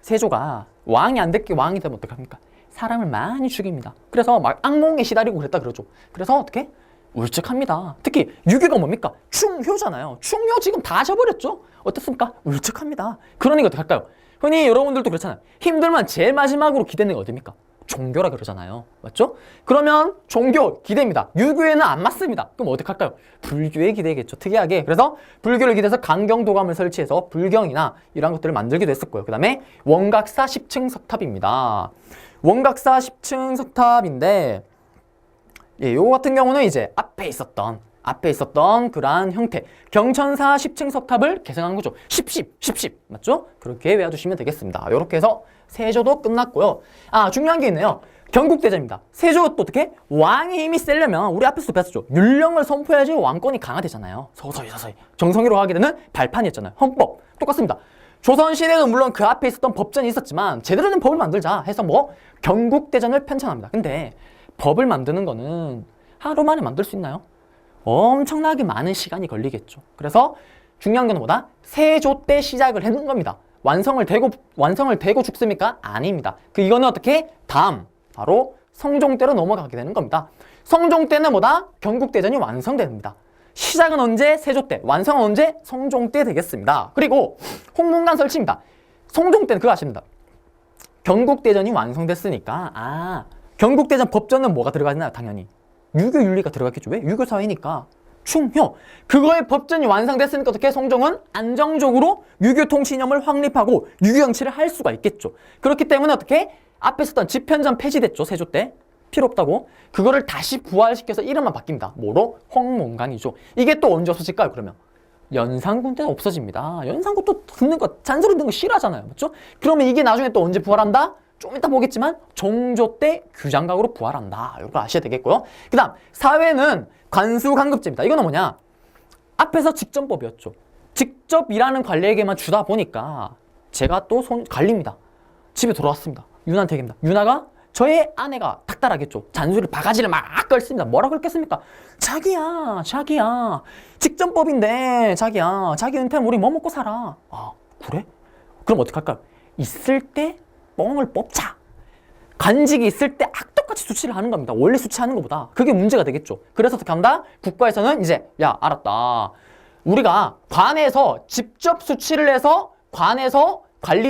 Speaker 1: 세조가 왕이 안 될 게 왕이 되면 어떡합니까? 사람을 많이 죽입니다. 그래서 막 악몽에 시달리고 그랬다 그러죠. 그래서 어떻게? 울적합니다. 특히 유교가 뭡니까? 충효잖아요. 충효 지금 다 져버렸죠? 어떻습니까? 울적합니다. 그러니까 어떻게 할까요? 흔히 여러분들도 그렇잖아요. 힘들면 제일 마지막으로 기대는 게 어딥니까? 종교라 그러잖아요. 맞죠? 그러면 종교 기대입니다. 유교에는 안 맞습니다. 그럼 어떡할까요? 불교에 기대겠죠. 특이하게. 그래서 불교를 기대해서 강경도감을 설치해서 불경이나 이런 것들을 만들기도 했었고요. 그 다음에 원각사 10층 석탑입니다. 원각사 10층 석탑인데 예, 요거 같은 경우는 이제 앞에 있었던 그러한 형태 경천사 10층 석탑을 개성한 거죠. 10 맞죠? 그렇게 외워두시면 되겠습니다. 이렇게 해서 세조도 끝났고요. 아, 중요한 게 있네요. 경국대전입니다. 세조가 또 어떻게? 왕의 힘이 세려면 우리 앞에서도 배웠죠. 율령을 선포해야지 왕권이 강화되잖아요. 서서히 정성으로 하게 되는 발판이었잖아요. 헌법 똑같습니다. 조선시대는 물론 그 앞에 있었던 법전이 있었지만 제대로 된 법을 만들자 해서 뭐 경국대전을 편찬합니다. 근데 법을 만드는 거는 하루 만에 만들 수 있나요? 엄청나게 많은 시간이 걸리겠죠. 그래서 중요한 건 뭐다? 세조 때 시작을 했는 겁니다. 완성을 되고 죽습니까? 아닙니다. 이거는 어떻게? 다음 바로 성종 때로 넘어가게 되는 겁니다. 성종 때는 뭐다? 경국대전이 완성됩니다. 시작은 언제? 세조 때. 완성은 언제? 성종 때 되겠습니다. 그리고 홍문관 설치입니다. 성종 때는 그거 아십니다. 경국대전이 완성됐으니까 경국대전 법전은 뭐가 들어가나요? 당연히 유교 윤리가 들어갔겠죠. 왜? 유교 사회니까 충효. 그거의 법전이 완성됐으니까 어떻게 성종은 안정적으로 유교 통치념을 확립하고 유교 정치를 할 수가 있겠죠. 그렇기 때문에 어떻게 앞에 썼던 집현전 폐지됐죠. 세조 때 필요 없다고. 그거를 다시 부활시켜서 이름만 바뀝니다. 뭐로? 홍문관이죠. 이게 또 언제 없어질까요? 그러면 연산군 때는 없어집니다. 연산군 또 듣는 거 잔소리 듣는 거 싫어하잖아요. 맞죠? 그러면 이게 나중에 또 언제 부활한다? 좀 이따 보겠지만 종조 때 규장각으로 부활한다. 이거 아셔야 되겠고요. 그 다음 사회는 관수관급제입니다. 이거는 뭐냐? 앞에서 직전법이었죠. 직접 일하는 관리에게만 주다 보니까 제가 또 갈립니다. 집에 돌아왔습니다. 유나한테 얘기합니다. 유나가 저의 아내가 닥달하겠죠. 잔소리를 바가지를 막 걸습니다. 뭐라 그랬겠습니까? 자기야 직전법인데 자기야 자기 은퇴하면 우리 뭐 먹고 살아. 아 그래? 그럼 어떡할까요? 있을 때 뻥을 뽑자. 관직이 있을 때 악덕같이 수치를 하는 겁니다. 원래 수치하는 것보다. 그게 문제가 되겠죠. 그래서 어떻게 한다? 국가에서는 이제 야 알았다. 우리가 관에서 직접 수치를 해서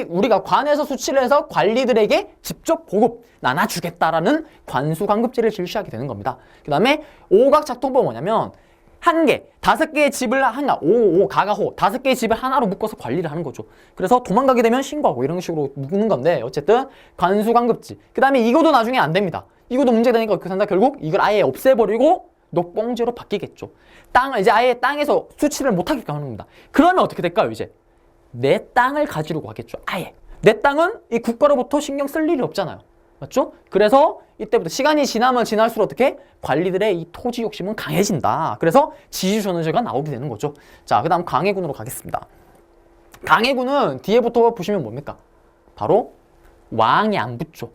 Speaker 1: 우리가 관에서 수치를 해서 관리들에게 직접 보급 나눠주겠다라는 관수관급제를 실시하게 되는 겁니다. 그 다음에 오각작통법은 뭐냐면 한 개, 5개의 집을 하나, 가가호, 5개의 집을 하나로 묶어서 관리를 하는 거죠. 그래서 도망가게 되면 신고하고 이런 식으로 묶는 건데 어쨌든 관수관급지. 그 다음에 이거도 나중에 안 됩니다. 이것도 문제가 되니까 어떻게 한다? 결국 이걸 아예 없애버리고 녹봉제로 바뀌겠죠. 이제 아예 땅에서 수치를 못하게끔 하는 겁니다. 그러면 어떻게 될까요? 이제 내 땅을 가지려고 하겠죠. 아예 내 땅은 이 국가로부터 신경 쓸 일이 없잖아요. 맞죠? 그래서 이때부터 시간이 지나면 지날수록 어떻게 관리들의 이 토지 욕심은 강해진다. 그래서 지주전원제가 나오게 되는 거죠. 자, 그 다음 강해군으로 가겠습니다. 강해군은 뒤에부터 보시면 뭡니까? 바로 왕이 안 붙죠.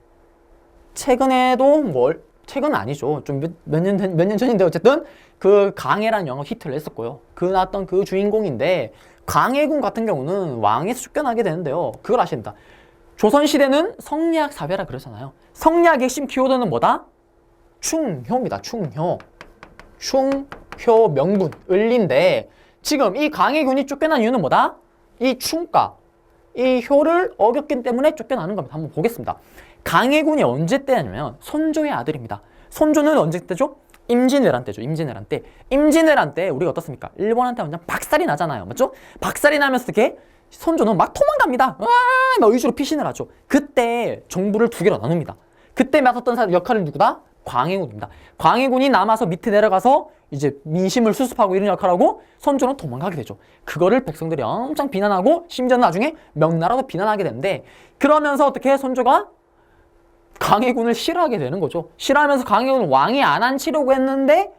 Speaker 1: 최근에도 최근 아니죠. 좀 몇 년 전인데 어쨌든 그 강해라는 영화 히트를 했었고요. 그 나왔던 그 주인공인데 강해군 같은 경우는 왕에서 쫓겨나게 되는데요. 그걸 아셔야 된다. 조선시대는 성리학 사회라 그러잖아요. 성리학의 핵심 키워드는 뭐다? 충효입니다. 충효 명분, 을리인데 지금 이 강해군이 쫓겨난 이유는 뭐다? 이 충과, 이 효를 어겼기 때문에 쫓겨나는 겁니다. 한번 보겠습니다. 강해군이 언제 때냐면 손조의 아들입니다. 손조는 언제 때죠? 임진왜란 때죠. 임진왜란 때 우리가 어떻습니까? 일본한테 완전 박살이 나잖아요. 맞죠? 박살이 나면서 어떻게? 손조는 막 도망갑니다. 막 의주로 피신을 하죠. 그때 정부를 2개로 나눕니다. 그때 맡았던 역할은 누구다? 광해군입니다. 광해군이 남아서 밑에 내려가서 이제 민심을 수습하고 이런 역할을 하고 손조는 도망가게 되죠. 그거를 백성들이 엄청 비난하고 심지어는 나중에 명나라도 비난하게 되는데 그러면서 어떻게 손조가 강해군을 싫어하게 되는 거죠. 싫어하면서 강해군은 왕이 안 앉히려고 했는데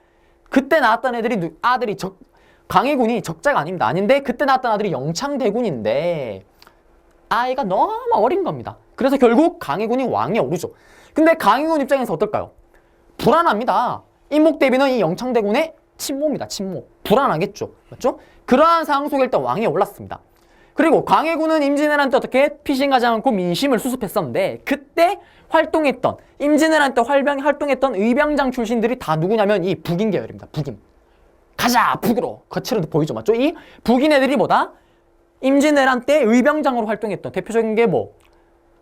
Speaker 1: 그때 나왔던 아들이 강해군이 적자가 아닙니다. 아닌데 그때 나왔던 아들이 영창대군인데 아이가 너무 어린 겁니다. 그래서 결국 강해군이 왕에 오르죠. 근데 강해군 입장에서 어떨까요? 불안합니다. 인목대비는 이 영창대군의 친모입니다. 친모. 불안하겠죠. 맞죠? 그러한 상황 속에 일단 왕에 올랐습니다. 그리고 강해군은 임진왜란 때 어떻게 피신가지 않고 민심을 수습했었는데 그때 임진왜란 때 활동했던 의병장 출신들이 다 누구냐면 이 북인 계열입니다. 북인. 가자 북으로 거칠어도 보이죠. 맞죠? 이 북인 애들이 뭐다? 임진왜란 때 의병장으로 활동했던 대표적인 게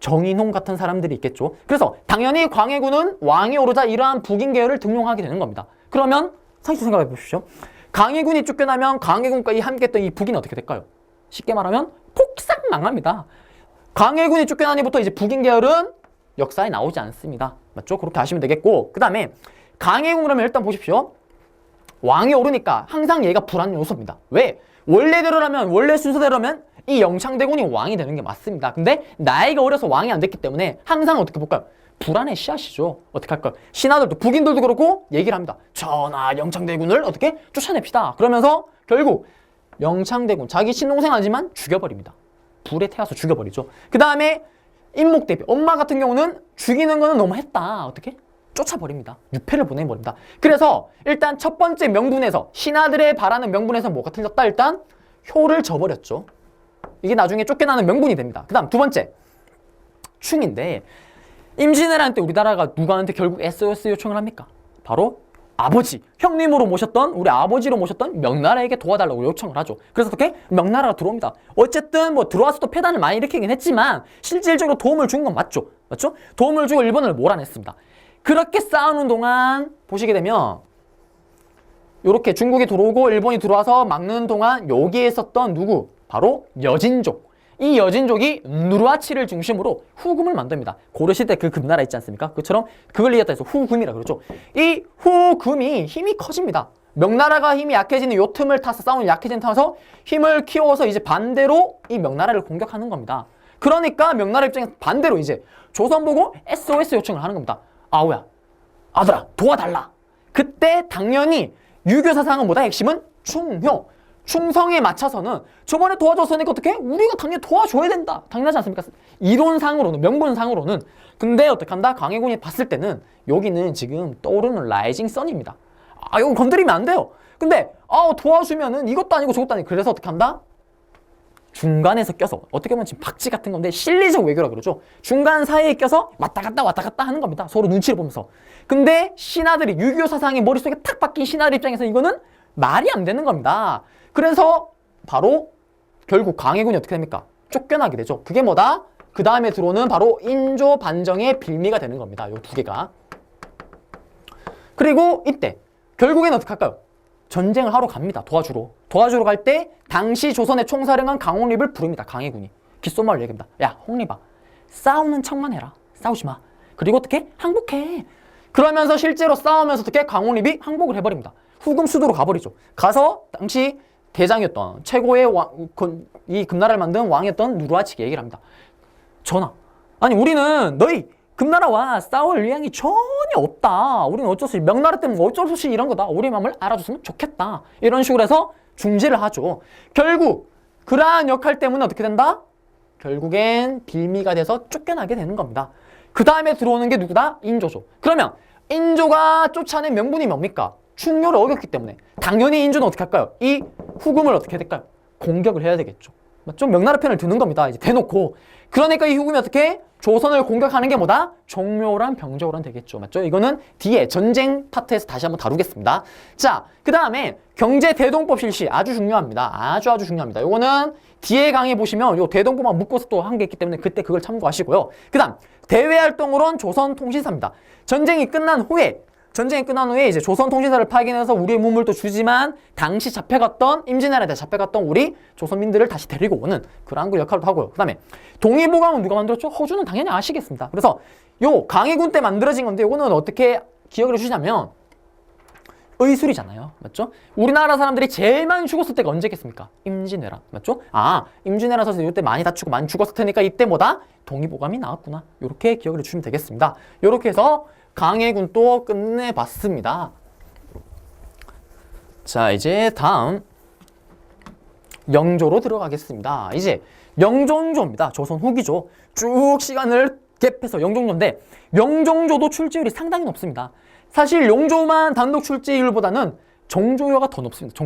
Speaker 1: 정인홍 같은 사람들이 있겠죠. 그래서 당연히 광해군은 왕이 오르자 이러한 북인 계열을 등용하게 되는 겁니다. 그러면 상식적으로 생각해 보십시오. 강해군이 쫓겨나면 강해군과 함께했던 이 북인은 어떻게 될까요? 쉽게 말하면 폭삭 망합니다. 강해군이 쫓겨나니부터 이제 북인 계열은 역사에 나오지 않습니다. 맞죠? 그렇게 아시면 되겠고, 그 다음에 강해군 그러면 일단 보십시오. 왕이 오르니까 항상 얘가 불안 요소입니다. 왜? 원래대로라면, 원래 순서대로라면 이 영창대군이 왕이 되는 게 맞습니다. 근데 나이가 어려서 왕이 안 됐기 때문에 항상 어떻게 볼까요? 불안의 씨앗이죠. 어떻게 할까요? 신하들도, 북인들도 그렇고 얘기를 합니다. 전하, 영창대군을 어떻게 쫓아냅시다. 그러면서 결국 영창대군, 자기 친동생 하지만 죽여버립니다. 불에 태워서 죽여버리죠. 그 다음에 인목대비, 엄마 같은 경우는 죽이는 거는 너무했다. 어떻게? 쫓아버립니다. 유패를 보내버립니다. 그래서 일단 첫 번째 명분에서, 신하들의 바라는 명분에서 뭐가 틀렸다? 일단 효를 저버렸죠. 이게 나중에 쫓겨나는 명분이 됩니다. 그 다음 두 번째, 충인데 임진왜란 때 우리나라가 누구한테 결국 SOS 요청을 합니까? 바로 아버지, 형님으로 모셨던, 우리 아버지로 모셨던 명나라에게 도와달라고 요청을 하죠. 그래서 어떻게? 명나라가 들어옵니다. 어쨌든 뭐 들어와서 또 패단을 많이 일으키긴 했지만 실질적으로 도움을 준 건 맞죠. 맞죠? 도움을 주고 일본을 몰아냈습니다. 그렇게 싸우는 동안 보시게 되면 이렇게 중국이 들어오고 일본이 들어와서 막는 동안 여기에 있었던 누구? 바로 여진족. 이 여진족이 누르하치를 중심으로 후금을 만듭니다. 고려시대 그 금나라 있지 않습니까? 그처럼 그걸 이겼다 해서 후금이라 그러죠. 이 후금이 힘이 커집니다. 명나라가 힘이 약해지는 요 틈을 타서, 싸우는 약해진 타서 힘을 키워서 이제 반대로 이 명나라를 공격하는 겁니다. 그러니까 명나라 입장에서 반대로 이제 조선 보고 SOS 요청을 하는 겁니다. 아우야, 아들아, 도와달라. 그때 당연히 유교 사상은 뭐다? 핵심은 충효. 충성에 맞춰서는 저번에 도와줬으니까 어떻게? 우리가 당연히 도와줘야 된다. 당연하지 않습니까? 이론상으로는, 명분상으로는. 근데 어떻게 한다? 강해군이 봤을 때는 여기는 지금 떠오르는 라이징 선입니다. 아, 이거 건드리면 안 돼요. 근데 도와주면은 이것도 아니고 저것도 아니고. 그래서 어떻게 한다? 중간에서 껴서, 어떻게 보면 지금 박쥐 같은 건데 실리적 외교라 그러죠. 중간 사이에 껴서 왔다 갔다 하는 겁니다. 서로 눈치를 보면서. 근데 신하들이, 유교 사상이 머릿속에 탁 박힌 신하들 입장에서 이거는 말이 안 되는 겁니다. 그래서 바로 결국 강해군이 어떻게 됩니까? 쫓겨나게 되죠. 그게 뭐다? 그 다음에 들어오는 바로 인조 반정의 빌미가 되는 겁니다. 요 두 개가. 그리고 이때 결국에는 어떻게 할까요? 전쟁을 하러 갑니다. 도와주러 갈 때 당시 조선의 총사령관 강홍립을 부릅니다. 강해군이. 귓속말로 얘기합니다. 야, 홍립아, 싸우는 척만 해라. 싸우지 마. 그리고 어떻게? 항복해. 그러면서 실제로 싸우면서 어떻게? 강홍립이 항복을 해버립니다. 후금 수도로 가버리죠. 가서 당시 대장이었던, 최고의 이 금나라를 만든 왕이었던 누르하치에게 얘기를 합니다. 전하, 아니 우리는 너희 금나라와 싸울 의향이 전혀 없다. 우리는 어쩔 수 없이, 명나라 때문에 어쩔 수 없이 이런 거다. 우리 마음을 알아줬으면 좋겠다. 이런 식으로 해서 중지를 하죠. 결국 그러한 역할 때문에 어떻게 된다? 결국엔 빌미가 돼서 쫓겨나게 되는 겁니다. 그 다음에 들어오는 게 누구다? 인조죠. 그러면 인조가 쫓아낸 명분이 뭡니까? 충효를 어겼기 때문에 당연히 인조는 어떻게 할까요? 이 후금을 어떻게 해야 될까요? 공격을 해야 되겠죠. 맞죠? 명나라 편을 드는 겁니다. 이제 대놓고. 그러니까 이 후금이 어떻게? 조선을 공격하는 게 뭐다? 종묘란 병조란 되겠죠. 맞죠? 이거는 뒤에 전쟁 파트에서 다시 한번 다루겠습니다. 자, 그 다음에 경제 대동법 실시 아주 중요합니다. 아주 중요합니다. 요거는 뒤에 강의 보시면 요 대동법만 묶어서 또 한 게 있기 때문에 그때 그걸 참고하시고요. 그 다음 대외 활동으로는 조선통신사입니다. 전쟁이 끝난 후에 이제 조선통신사를 파견해서 우리의 문물도 주지만 당시 잡혀갔던, 임진왜란에 잡혀갔던 우리 조선민들을 다시 데리고 오는 그런 역할도 하고요. 그 다음에 동의보감은 누가 만들었죠? 허준은 당연히 아시겠습니다. 그래서 요 강해군 때 만들어진 건데 요거는 어떻게 기억을 해주시냐면 의술이잖아요. 맞죠? 우리나라 사람들이 제일 많이 죽었을 때가 언제겠습니까? 임진왜란. 맞죠? 아, 임진왜란 서서 이때 많이 다치고 많이 죽었을 테니까 이때 뭐다? 동의보감이 나왔구나. 요렇게 기억을 해주시면 되겠습니다. 요렇게 해서 강해군 또 끝내봤습니다. 자, 이제 다음 영조로 들어가겠습니다. 이제 영종조입니다. 조선 후기죠. 쭉 시간을 갭해서 영종조인데 영종조도 출제율이 상당히 높습니다. 사실 영조만 단독 출제율보다는 정조가 더 높습니다.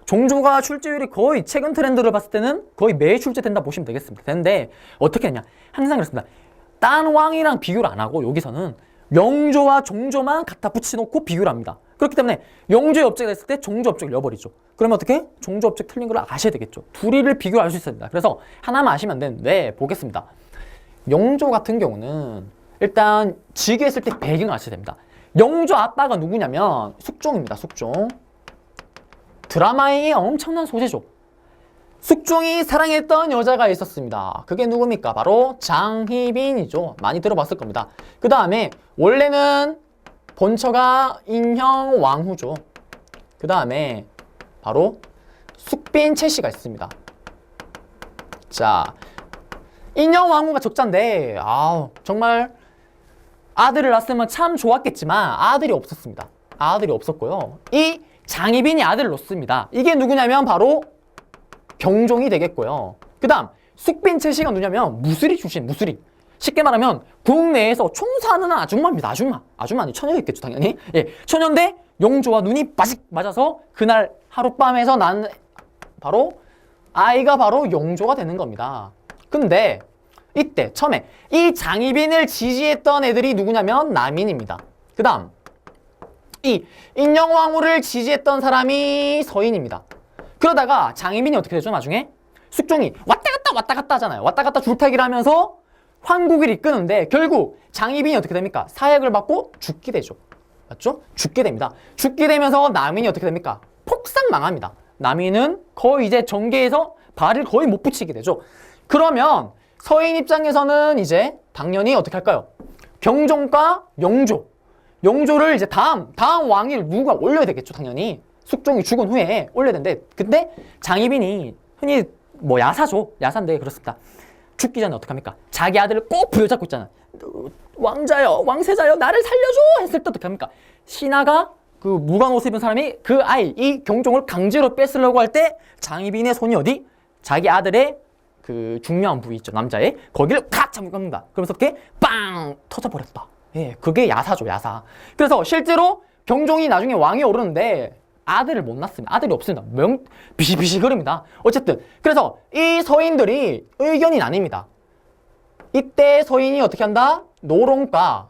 Speaker 1: 정조가 출제율이 거의 최근 트렌드를 봤을 때는 거의 매일 출제된다 보시면 되겠습니다. 근데 어떻게 하냐? 항상 그렇습니다. 딴 왕이랑 비교를 안 하고 여기서는 영조와 종조만 갖다 붙여놓고 비교를 합니다. 그렇기 때문에 영조의 업적이 됐을 때 종조 업적을 넣어버리죠. 그러면 어떻게? 종조 업적 틀린 걸 아셔야 되겠죠. 둘이를 비교할 수 있습니다. 그래서 하나만 아시면 안 되는데 보겠습니다. 영조 같은 경우는 일단 즉위했을 때 배경을 아셔야 됩니다. 영조 아빠가 누구냐면 숙종입니다. 숙종. 드라마의 엄청난 소재죠. 숙종이 사랑했던 여자가 있었습니다. 그게 누굽니까? 바로 장희빈이죠. 많이 들어봤을 겁니다. 그 다음에 원래는 본처가 인형왕후죠. 그 다음에 바로 숙빈 채씨가 있습니다. 자, 인형왕후가 적자인데 정말 아들을 낳았으면 참 좋았겠지만 아들이 없었습니다. 아들이 없었고요. 이 장희빈이 아들을 놓습니다. 이게 누구냐면 바로 경종이 되겠고요. 그 다음 숙빈 채씨가 누구냐면 무술이 출신, 무술이. 쉽게 말하면 국내에서 총사하는 아줌마입니다. 아줌마 아니 처녀였겠죠 당연히. 예, 처녀인데 영조와 눈이 빠직 맞아서 그날 하룻밤에서 난 바로 아이가 바로 영조가 되는 겁니다. 근데 이때 처음에 이 장희빈을 지지했던 애들이 누구냐면 남인입니다. 그 다음 이 인형왕후를 지지했던 사람이 서인입니다. 그러다가 장희빈이 어떻게 되죠? 나중에 숙종이 왔다 갔다 하잖아요. 왔다 갔다 줄타기를 하면서 황국을 이끄는데 결국 장희빈이 어떻게 됩니까? 사약을 받고 죽게 되죠. 맞죠? 죽게 됩니다. 죽게 되면서 남인이 어떻게 됩니까? 폭삭 망합니다. 남인은 거의 이제 정계에서 발을 거의 못 붙이게 되죠. 그러면 서인 입장에서는 이제 당연히 어떻게 할까요? 경종과 영조를 이제 다음 왕위를 누가 올려야 되겠죠. 당연히 숙종이 죽은 후에 올려야 되는데 근데 장희빈이 흔히 뭐 야사죠. 야사인데 그렇습니다. 죽기 전에 어떡합니까? 자기 아들을 꼭 부여잡고 있잖아. 왕자여, 왕세자여, 나를 살려줘! 했을 때 어떡합니까? 신하가 그 무광 옷을 입은 사람이 그 아이, 이 경종을 강제로 뺏으려고 할 때 장희빈의 손이 어디? 자기 아들의 그 중요한 부위 있죠. 남자의. 거기를 칵 잡고 깎는다. 그러면서 어떻게? 빵! 터져버렸다. 예, 그게 야사죠, 야사. 그래서 실제로 경종이 나중에 왕이 오르는데 아들을 못 낳습니다. 아들이 없습니다. 비시비시거립니다. 어쨌든 그래서 이 서인들이 의견이 나뉩니다. 이때 서인이 어떻게 한다? 노론과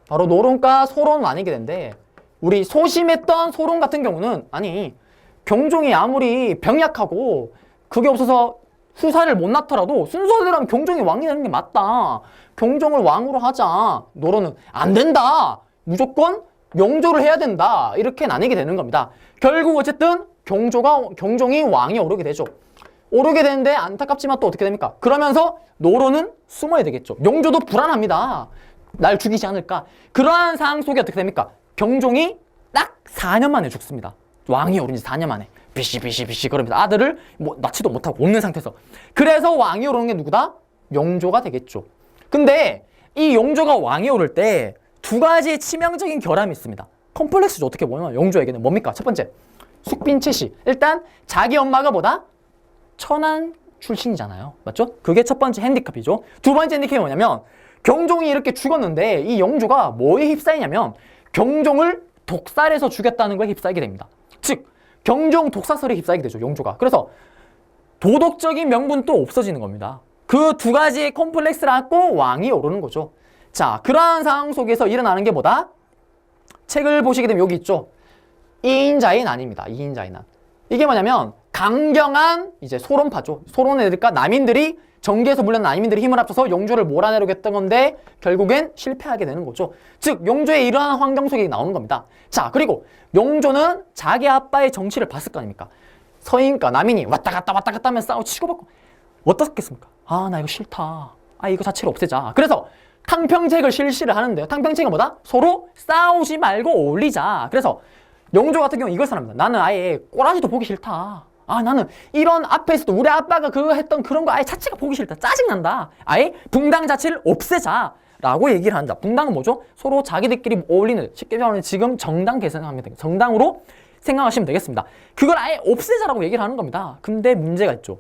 Speaker 1: 바로 노론과 소론 나뉘게 되는데 우리 소심했던 소론 같은 경우는 아니 경종이 아무리 병약하고 그게 없어서 후사를 못 낳더라도 순서대로 하면 경종이 왕이 되는 게 맞다. 경종을 왕으로 하자. 노론은 안 된다. 무조건 영조를 해야 된다. 이렇게 나뉘게 되는 겁니다. 결국 어쨌든 경종이 왕이 오르게 되죠. 오르게 되는데 안타깝지만 또 어떻게 됩니까? 그러면서 노론은 숨어야 되겠죠. 영조도 불안합니다. 날 죽이지 않을까? 그러한 상황 속에 어떻게 됩니까? 경종이 딱 4년 만에 죽습니다. 왕이 오른 지 4년 만에. 비시 그러면서 아들을 뭐 낳지도 못하고 없는 상태에서. 그래서 왕이 오르는 게 누구다? 영조가 되겠죠. 근데 이 영조가 왕이 오를 때 두 가지의 치명적인 결함이 있습니다. 컴플렉스죠. 어떻게 보면 영조에게는 뭡니까? 첫 번째, 숙빈채 씨. 일단 자기 엄마가 뭐다? 천한 출신이잖아요. 맞죠? 그게 첫 번째 핸디캡이죠. 두 번째 핸디캡이 뭐냐면 경종이 이렇게 죽었는데 이 영조가 뭐에 휩싸이냐면 경종을 독살해서 죽였다는 거에 휩싸이게 됩니다. 즉 경종 독사설에 휩싸이게 되죠. 영조가. 그래서 도덕적인 명분도 없어지는 겁니다. 그 두 가지의 컴플렉스를 안고 왕이 오르는 거죠. 자, 그러한 상황 속에서 일어나는 게 뭐다? 책을 보시게 되면 여기 있죠. 이인자의 난입니다. 이인자의 난. 이게 뭐냐면 강경한 이제 소론파죠. 소론 애들과 남인들이 정계에서 물려난 남인들이 힘을 합쳐서 영조를 몰아내려고 했던 건데 결국엔 실패하게 되는 거죠. 즉 영조의 이러한 환경 속에 나오는 겁니다. 자, 그리고 영조는 자기 아빠의 정치를 봤을 거 아닙니까? 서인과 남인이 왔다 갔다 하면 싸우고 치고받고 어떻겠습니까? 아, 나 이거 싫다. 아, 이거 자체를 없애자. 그래서 탕평책을 실시를 하는데요. 탕평책은 뭐다? 서로 싸우지 말고 어울리자. 그래서 영조 같은 경우 이걸 선합니다. 나는 아예 꼬라지도 보기 싫다. 아, 나는 이런 앞에서도 우리 아빠가 그거 했던 그런 거 아예 자체가 보기 싫다. 짜증난다. 아예 붕당 자체를 없애자. 라고 얘기를 한다. 붕당은 뭐죠? 서로 자기들끼리 어울리는, 쉽게 말하면 지금 정당 개선하면 되겠습니다. 정당으로 생각하시면 되겠습니다. 그걸 아예 없애자라고 얘기를 하는 겁니다. 근데 문제가 있죠.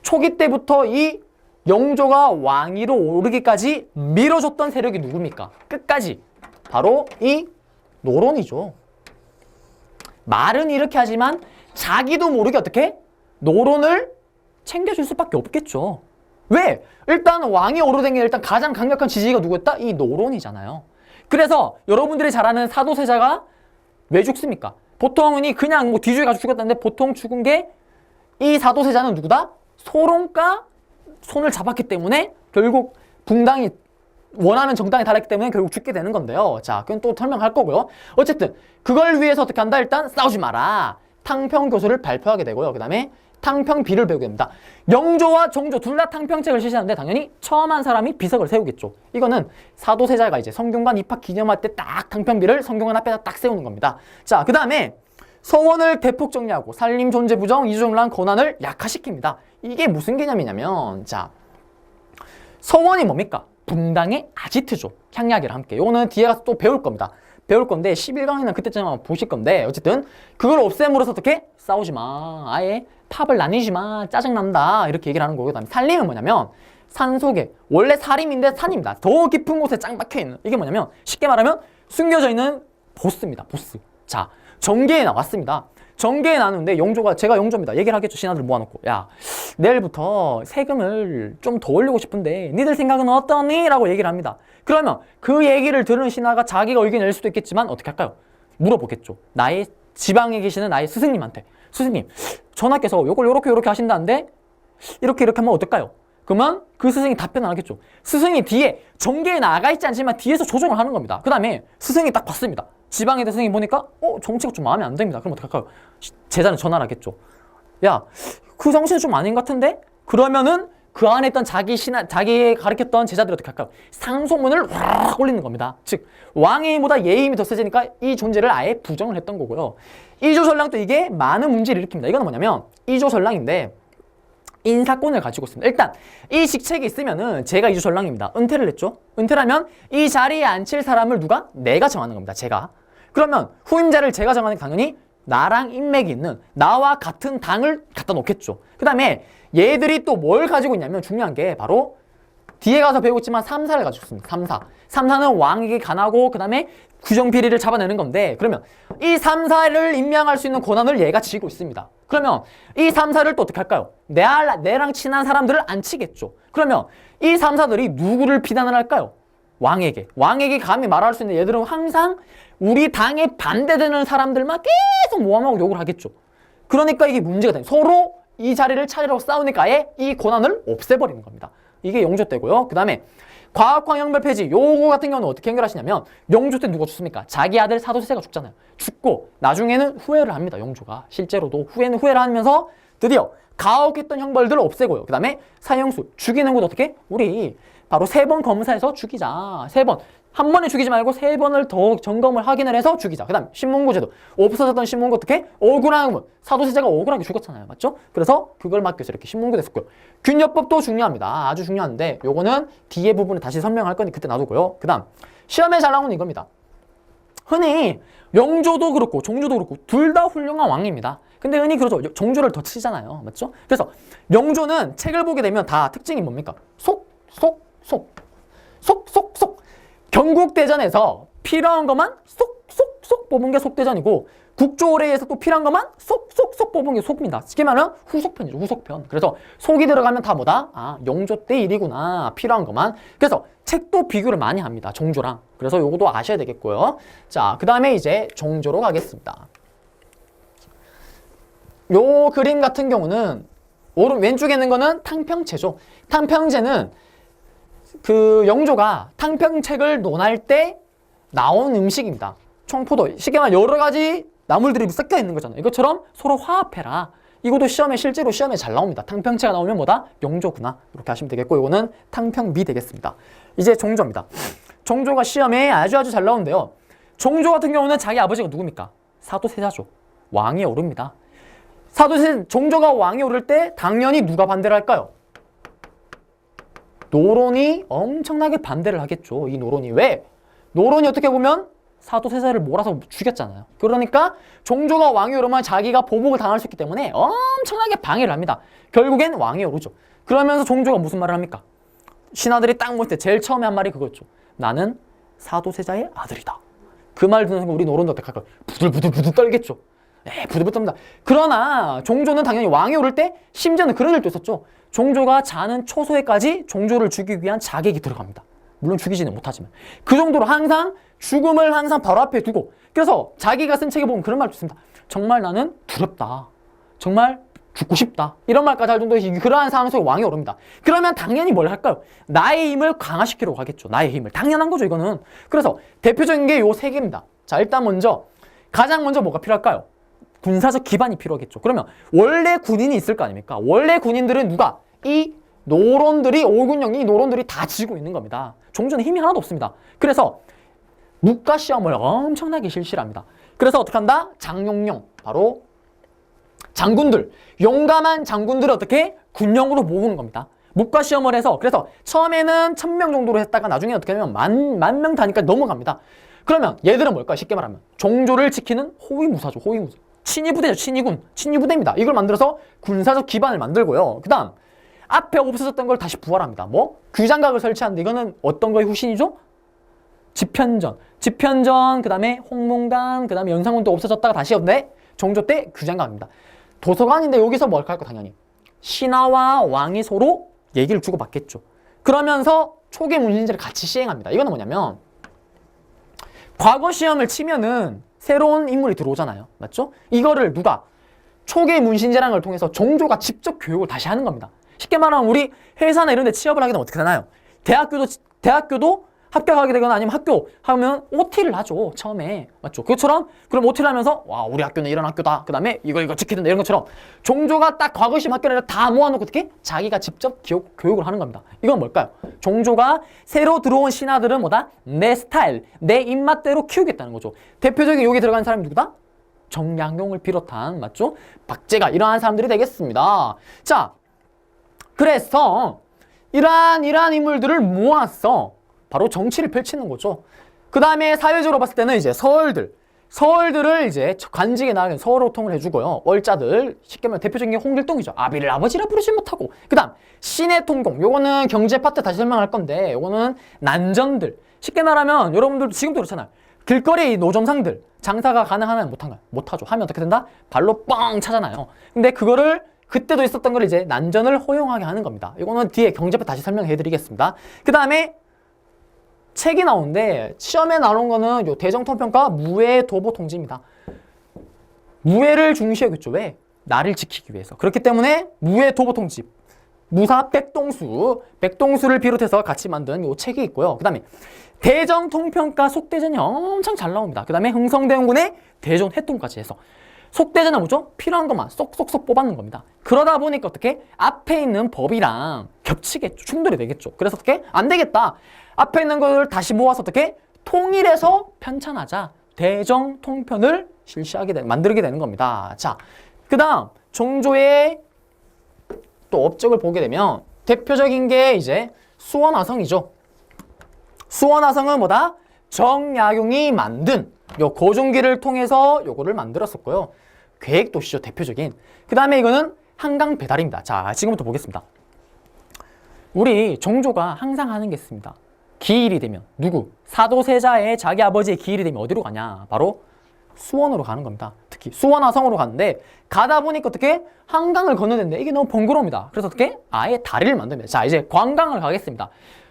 Speaker 1: 초기 때부터 이 영조가 왕위로 오르기까지 밀어줬던 세력이 누굽니까? 끝까지. 바로 이 노론이죠. 말은 이렇게 하지만 자기도 모르게 어떻게? 노론을 챙겨줄 수밖에 없겠죠. 왜? 일단 왕이 오르된 게 일단 가장 강력한 지지가 누구였다? 이 노론이잖아요. 그래서 여러분들이 잘 아는 사도세자가 왜 죽습니까? 보통은 그냥 뭐 뒤주에 가서 죽었다는데 보통 죽은 게 이 사도세자는 누구다? 소론과 손을 잡았기 때문에 결국 붕당이 원하는 정당에 달했기 때문에 결국 죽게 되는 건데요. 자, 그건 또 설명할 거고요. 어쨌든 그걸 위해서 어떻게 한다? 일단 싸우지 마라. 탕평교수를 발표하게 되고요. 그 다음에 탕평비를 배우게 됩니다. 영조와 종조 둘 다 탕평책을 실시하는데 당연히 처음 한 사람이 비석을 세우겠죠. 이거는 사도세자가 이제 성균관 입학 기념할 때 딱 탕평비를 성균관 앞에다 딱 세우는 겁니다. 자, 그 다음에 서원을 대폭 정리하고 산림 존재 부정 이주정란 권한을 약화시킵니다. 이게 무슨 개념이냐면, 자, 서원이 뭡니까? 붕당의 아지트죠. 향약이랑 함께. 요거는 뒤에 가서 또 배울 겁니다. 배울 건데 11강에는 그때쯤 아마 보실 건데 어쨌든 그걸 없앰으로써 어떻게? 싸우지 마. 아예 팝을 나뉘지 마. 짜증난다. 이렇게 얘기를 하는 거고, 그다음에 산림은 뭐냐면 산 속에 원래 사림인데 산입니다. 더 깊은 곳에 짱 박혀있는, 이게 뭐냐면 쉽게 말하면 숨겨져 있는 보스입니다. 보스. 자, 정계에 나왔습니다. 정계에 나왔는데 영조가, 제가 영조입니다. 얘기를 하겠죠. 신하들 모아놓고, 야, 내일부터 세금을 좀 더 올리고 싶은데 니들 생각은 어떠니? 라고 얘기를 합니다. 그러면 그 얘기를 들은 신하가 자기가 의견을 낼 수도 있겠지만 어떻게 할까요? 물어보겠죠. 나의 지방에 계시는 나의 스승님한테, 스승님, 전하께서 요걸 요렇게 하신다는데 이렇게 하면 어떨까요? 그러면 그 스승이 답변을 하겠죠. 스승이 뒤에 정계에 나가 있지 않지만 뒤에서 조정을 하는 겁니다. 그 다음에 스승이 딱 봤습니다. 지방에 대한 스승이 보니까 정치가 좀 마음에 안 듭니다. 그럼 어떡할까요? 제자는 전화를 하겠죠. 야, 그 정신은 좀 아닌 것 같은데? 그러면은 그 안에 있던 자기 가르쳤던 제자들이 어떻게 할까요? 상소문을 확 올리는 겁니다. 즉, 왕의 힘보다 예의 힘이 더 세지니까 이 존재를 아예 부정을 했던 거고요. 이조선랑도 이게 많은 문제를 일으킵니다. 이거는 뭐냐면 이조선랑인데 인사권을 가지고 있습니다. 일단 이 직책이 있으면은 제가 이조전랑입니다. 은퇴를 했죠. 은퇴를 하면 이 자리에 앉힐 사람을 누가? 내가 정하는 겁니다. 제가. 그러면 후임자를 제가 정하는 게 당연히 나랑 인맥이 있는, 나와 같은 당을 갖다 놓겠죠. 그 다음에 얘들이 또 뭘 가지고 있냐면 중요한 게 바로 뒤에 가서 배우겠지만 3사를 가지고 있습니다. 3사. 3사는 왕에게 간하고 그 다음에 규정비리를 잡아내는 건데, 그러면 이 3사를 임명할 수 있는 권한을 얘가 쥐고 있습니다. 그러면 이 3사를 또 어떻게 할까요? 내랑 친한 사람들을 안 치겠죠. 그러면 이 3사들이 누구를 비난을 할까요? 왕에게 감히 말할 수 있는 얘들은 항상 우리 당에 반대되는 사람들만 계속 모함하고 욕을 하겠죠. 그러니까 이게 문제가 돼요. 서로 이 자리를 차지하려고 싸우니까 아예 이 권한을 없애버리는 겁니다. 이게 영조 때고요. 그 다음에 과학광영별 폐지, 요거 같은 경우는 어떻게 해결하시냐면, 영조 때 누가 죽습니까? 자기 아들 사도세자가 죽잖아요. 죽고 나중에는 후회를 합니다. 영조가 실제로도 후회를 하면서 드디어 가혹했던 형벌들을 없애고요. 그 다음에 사형수, 죽이는 것도 어떻게? 우리 바로 3번 검사해서 죽이자. 3번. 한 번에 죽이지 말고 3번을 더 점검을 확인을 해서 죽이자. 그 다음 신문고제도, 없어졌던 신문고 어떻게? 억울한 건 사도세자가 억울하게 죽었잖아요. 맞죠? 그래서 그걸 막기 위해서 이렇게 신문고 됐었고요. 균여법도 중요합니다. 아주 중요한데 요거는 뒤에 부분에 다시 설명할 거니 그때 놔두고요. 그 다음 시험에 잘 나오는 이겁니다. 흔히 영조도 그렇고 종조도 그렇고 둘 다 훌륭한 왕입니다. 근데 흔히 그러죠. 종조를 더 치잖아요. 맞죠? 그래서 영조는 책을 보게 되면 다 특징이 뭡니까? 속. 경국대전에서 필요한 것만 쏙 뽑은 게 속대전이고, 국조오래에서 또 필요한 것만 쏙 뽑은 게 속입니다. 쉽게 말하면 후속편이죠. 후속편. 그래서 속이 들어가면 다 뭐다? 아, 영조 때 일이구나. 필요한 것만. 그래서 책도 비교를 많이 합니다. 종조랑. 그래서 요것도 아셔야 되겠고요. 자, 그 다음에 이제 종조로 가겠습니다. 요 그림 같은 경우는 왼쪽에 있는 거는 탕평제죠. 탕평제는 그 영조가 탕평책을 논할 때 나온 음식입니다. 청포도, 쉽게 말하면 여러 가지 나물들이 섞여 있는 거잖아요. 이것처럼 서로 화합해라. 이것도 실제로 시험에 잘 나옵니다. 탕평체가 나오면 뭐다? 영조구나. 이렇게 하시면 되겠고, 이거는 탕평미 되겠습니다. 이제 종조입니다. 종조가 시험에 아주 잘 나오는데요. 종조 같은 경우는 자기 아버지가 누굽니까? 사도세자죠. 왕이 오릅니다. 종조가 왕이 오를 때 당연히 누가 반대를 할까요? 노론이 엄청나게 반대를 하겠죠. 이 노론이. 왜? 노론이 어떻게 보면 사도세자를 몰아서 죽였잖아요. 그러니까 종조가 왕이 오르면 자기가 보복을 당할 수 있기 때문에 엄청나게 방해를 합니다. 결국엔 왕이 오르죠. 그러면서 종조가 무슨 말을 합니까? 신하들이 딱 모일 때 제일 처음에 한 말이 그거였죠. 나는 사도세자의 아들이다. 그 말 듣는 순간 우리 노론도 어떻게 할까요? 부들부들 떨겠죠. 부들부들 떱니다. 그러나 종조는 당연히 왕이 오를 때 심지어는 그런 일도 있었죠. 종조가 자는 초소에까지 종조를 죽이기 위한 자객이 들어갑니다. 물론 죽이지는 못하지만 그 정도로 항상 죽음을 항상 바로 앞에 두고, 그래서 자기가 쓴 책에 보면 그런 말도 있습니다. 정말 나는 두렵다. 정말 죽고 싶다. 이런 말까지 할 정도의 그러한 상황 속에 왕이 오릅니다. 그러면 당연히 뭘 할까요? 나의 힘을 강화시키려고 하겠죠. 나의 힘을. 당연한 거죠, 이거는. 그래서 대표적인 게 요 세 개입니다. 자, 일단 가장 먼저 뭐가 필요할까요? 군사적 기반이 필요하겠죠. 그러면 원래 군인이 있을 거 아닙니까? 원래 군인들은 누가? 이 노론들이, 오군영이 노론들이 다 지고 있는 겁니다. 종조는 힘이 하나도 없습니다. 그래서 묵가시험을 엄청나게 실시를 합니다. 그래서 어떻게 한다? 장용령, 바로 장군들, 용감한 장군들을 어떻게? 군령으로 모으는 겁니다. 묵가시험을 해서, 그래서 처음에는 1000명 정도로 했다가 나중에 어떻게 하면 만 명 단위까지 넘어갑니다. 그러면 얘들은 뭘까요? 쉽게 말하면 종조를 지키는 호위무사죠. 호위무사. 친위부대죠. 친위부대입니다. 이걸 만들어서 군사적 기반을 만들고요. 그 다음 앞에 없어졌던 걸 다시 부활합니다. 뭐? 규장각을 설치하는데 이거는 어떤 거의 후신이죠? 집현전, 그 다음에 홍문관, 그 다음에 연산군도 없어졌다가 다시 없네? 종조 때 규장각입니다. 도서관인데 여기서 뭘 할까? 당연히 신하와 왕이 서로 얘기를 주고받겠죠. 그러면서 초기 문신제를 같이 시행합니다. 이거는 뭐냐면 과거 시험을 치면은 새로운 인물이 들어오잖아요. 맞죠? 이거를 누가? 초기 문신제라는 걸 통해서 종조가 직접 교육을 다시 하는 겁니다. 쉽게 말하면 우리 회사나 이런 데 취업을 하게 되면 어떻게 되나요? 대학교도 합격하게 되거나 아니면 학교 하면 OT를 하죠. 처음에. 맞죠? 그것처럼 그럼 OT를 하면서 와, 우리 학교는 이런 학교다. 그 다음에 이거 지켜야 된다. 이런 것처럼 종조가 딱 과거시험 학교를 다 모아놓고 어떻게? 자기가 직접 교육을 하는 겁니다. 이건 뭘까요? 종조가 새로 들어온 신하들은 뭐다? 내 스타일, 내 입맛대로 키우겠다는 거죠. 대표적인 여기 들어간 사람이 누구다? 정약용을 비롯한, 맞죠? 박제가 이러한 사람들이 되겠습니다. 자, 그래서 이러한 인물들을 모아서 바로 정치를 펼치는 거죠. 그 다음에 사회적으로 봤을 때는 이제 서얼들을 이제 관직에 나가는 서얼호통을 해주고요. 월자들, 쉽게 말하면 대표적인 게 홍길동이죠. 아비를 아버지라 부르지 못하고. 그 다음 신해통공, 요거는 경제 파트 다시 설명할 건데 요거는 난전들. 쉽게 말하면 여러분들도 지금도 그렇잖아요. 길거리 노점상들 장사가 가능하면 못한가요? 못하죠. 하면 어떻게 된다? 발로 뻥 차잖아요. 근데 그거를 그때도 있었던 걸 이제 난전을 허용하게 하는 겁니다. 이거는 뒤에 경제 파트 다시 설명해 드리겠습니다. 그 다음에 책이 나오는데 시험에 나온 거는 요 대정통평가 무해도보통지입니다. 무해를 중시하겠죠. 왜? 나를 지키기 위해서. 그렇기 때문에 무해도보통지, 무사 백동수를 비롯해서 같이 만든 요 책이 있고요. 그 다음에 대정통평가 속대전이 엄청 잘 나옵니다. 그 다음에 흥성대원군의 대전해통까지 해서 속대전은 뭐죠? 필요한 것만 쏙쏙쏙 뽑아놓는 겁니다. 그러다 보니까 어떻게? 앞에 있는 법이랑 겹치겠죠. 충돌이 되겠죠. 그래서 어떻게? 안 되겠다. 앞에 있는 걸 다시 모아서 어떻게? 통일해서 편찬하자. 대정통편을 만들게 되는 겁니다. 자, 그 다음 종조의 또 업적을 보게 되면 대표적인 게 이제 수원화성이죠. 수원화성은 뭐다? 정약용이 만든 요 고종기를 통해서 요거를 만들었었고요. 계획도시죠, 대표적인. 그 다음에 이거는 한강 배달입니다. 자, 지금부터 보겠습니다. 우리 종조가 항상 하는 게 있습니다. 기일이 되면 누구? 사도세자의 자기 아버지의 기일이 되면 어디로 가냐? 바로 수원으로 가는 겁니다. 특히 수원화성으로 가는데 가다 보니까 어떻게? 한강을 건너는데 이게 너무 번거로웁니다. 그래서 어떻게? 아예 다리를 만듭니다. 자, 이제 관광을 가겠습니다.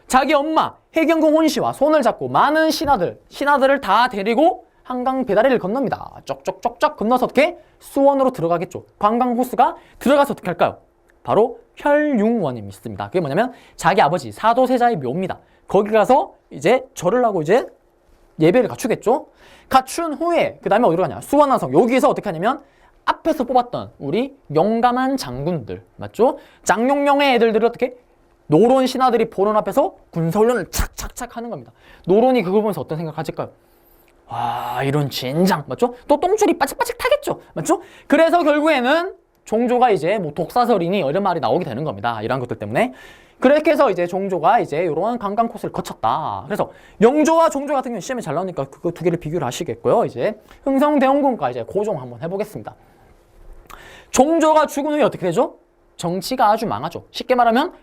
Speaker 1: 자기 엄마 해경궁 혼씨와 손을 잡고 많은 신하들을 다 데리고 한강 배다리를 건넙니다. 쪽쪽쪽쪽 건너서 어떻게? 수원으로 들어가겠죠. 관광 호수가 들어가서 어떻게 할까요? 바로 혈융원이 있습니다. 그게 뭐냐면 자기 아버지 사도세자의 묘입니다. 거기 가서 이제 절을 하고 이제 예배를 갖추겠죠. 갖춘 후에 그 다음에 어디로 가냐? 수원화성. 여기서 어떻게 하냐면 앞에서 뽑았던 우리 용감한 장군들, 맞죠? 장용령의 애들을 어떻게? 노론 신하들이 보는 앞에서 군사훈련을 착착착 하는 겁니다. 노론이 그걸 보면서 어떤 생각 가질까요? 와, 이런 젠장, 맞죠? 또 똥줄이 빠직빠직 타겠죠, 맞죠? 그래서 결국에는 종조가 이제 뭐 독사설이니 이런 말이 나오게 되는 겁니다. 이런 것들 때문에. 그렇게 해서 이제 종조가 이제 이러한 관광 코스를 거쳤다. 그래서 영조와 종조 같은 경우는 시험에 잘 나오니까 그거 두 개를 비교를 하시겠고요. 이제 흥성대원군과 이제 고종 한번 해보겠습니다. 종조가 죽은 후에 어떻게 되죠? 정치가 아주 망하죠. 쉽게 말하면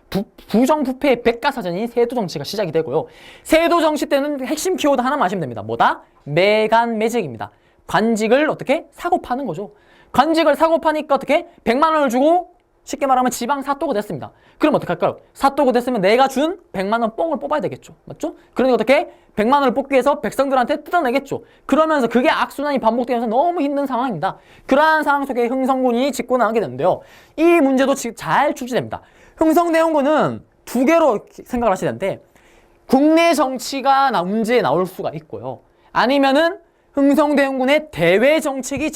Speaker 1: 부정부패의 백가사전인 세도 정치가 시작이 되고요. 세도 정치 때는 핵심 키워드 하나만 아시면 됩니다. 뭐다? 매간매직입니다. 관직을 어떻게? 사고 파는 거죠. 관직을 사고 파니까 어떻게? 100만 원을 주고 쉽게 말하면 지방 사또가 됐습니다. 그럼 어떡할까요? 사또가 됐으면 내가 준 100만 원 뽕을 뽑아야 되겠죠. 맞죠? 그러니까 어떻게? 100만 원을 뽑기 위해서 백성들한테 뜯어내겠죠. 그러면서 그게 악순환이 반복되면서 너무 힘든 상황입니다. 그러한 상황 속에 흥성군이 짓고 나가게 되는데요. 이 문제도 잘 출제됩니다. 흥성대원군은 두 개로 생각을 하셔야 되는데 국내 정치가 문제에 나올 수가 있고요. 아니면은 흥성대원군의 대외 정책이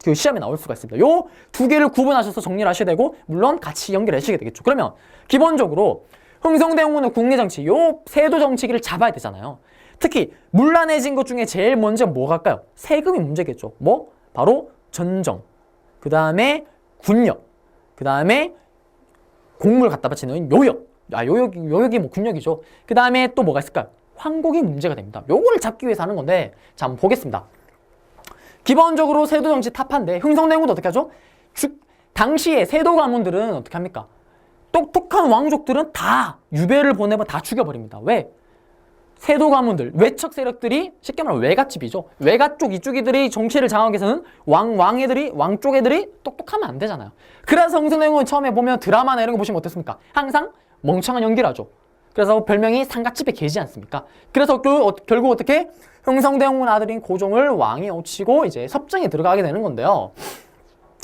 Speaker 1: 그 시험에 나올 수가 있습니다. 요 두 개를 구분하셔서 정리를 하셔야 되고 물론 같이 연결하시게 되겠죠. 그러면 기본적으로 흥성대원군은 국내 정치, 요 세도 정치기를 잡아야 되잖아요. 특히 문란해진 것 중에 제일 먼저 뭐가 할까요? 세금이 문제겠죠. 뭐? 바로 전정, 그 다음에 군력, 그 다음에 공물 갖다 바치는 요역. 요역이 뭐 군력이죠. 그 다음에 또 뭐가 있을까요? 황곡이 문제가 됩니다. 요거를 잡기 위해서 하는 건데 자 한번 보겠습니다. 기본적으로 세도 정치 타파인데 흥성대원군도 어떻게 하죠? 당시에 세도 가문들은 어떻게 합니까? 똑똑한 왕족들은 다 유배를 보내면 다 죽여버립니다. 왜? 세도 가문들, 외척 세력들이 쉽게 말하면 외갓집이죠. 외가 쪽 이쪽이들이 정치를 장악하기 위해서는 왕쪽 애들이 똑똑하면 안 되잖아요. 그래서 흥성대원군 처음에 보면 드라마나 이런 거 보시면 어떻습니까? 항상 멍청한 연기를 하죠. 그래서 별명이 상갓집에 계지 않습니까? 그래서 결국 어떻게? 흥성대원군 아들인 고종을 왕이 오치고 이제 섭정에 들어가게 되는 건데요.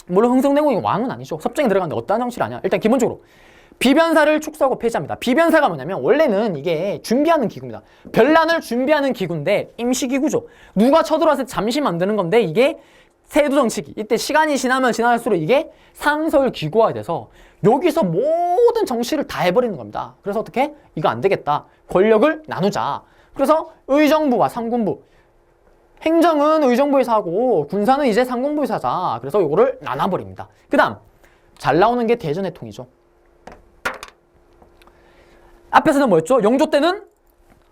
Speaker 1: 물론 흥성대원군이 왕은 아니죠. 섭정에 들어가는데 어떠한 정치를 하냐? 일단 기본적으로 비변사를 축소하고 폐지합니다. 비변사가 뭐냐면 원래는 이게 준비하는 기구입니다. 별난을 준비하는 기구인데 임시기구죠. 누가 쳐들어와서 잠시 만드는 건데 이게 세도정치기. 이때 시간이 지나면 지날수록 이게 상설기구화가 돼서 여기서 모든 정치를 다 해버리는 겁니다. 그래서 어떻게? 이거 안 되겠다. 권력을 나누자. 그래서 의정부와 상군부. 행정은 의정부에서 하고 군사는 이제 상공부에서 하자. 그래서 이거를 나눠버립니다. 그 다음 잘 나오는 게 대전해통이죠. 앞에서는 뭐였죠? 영조 때는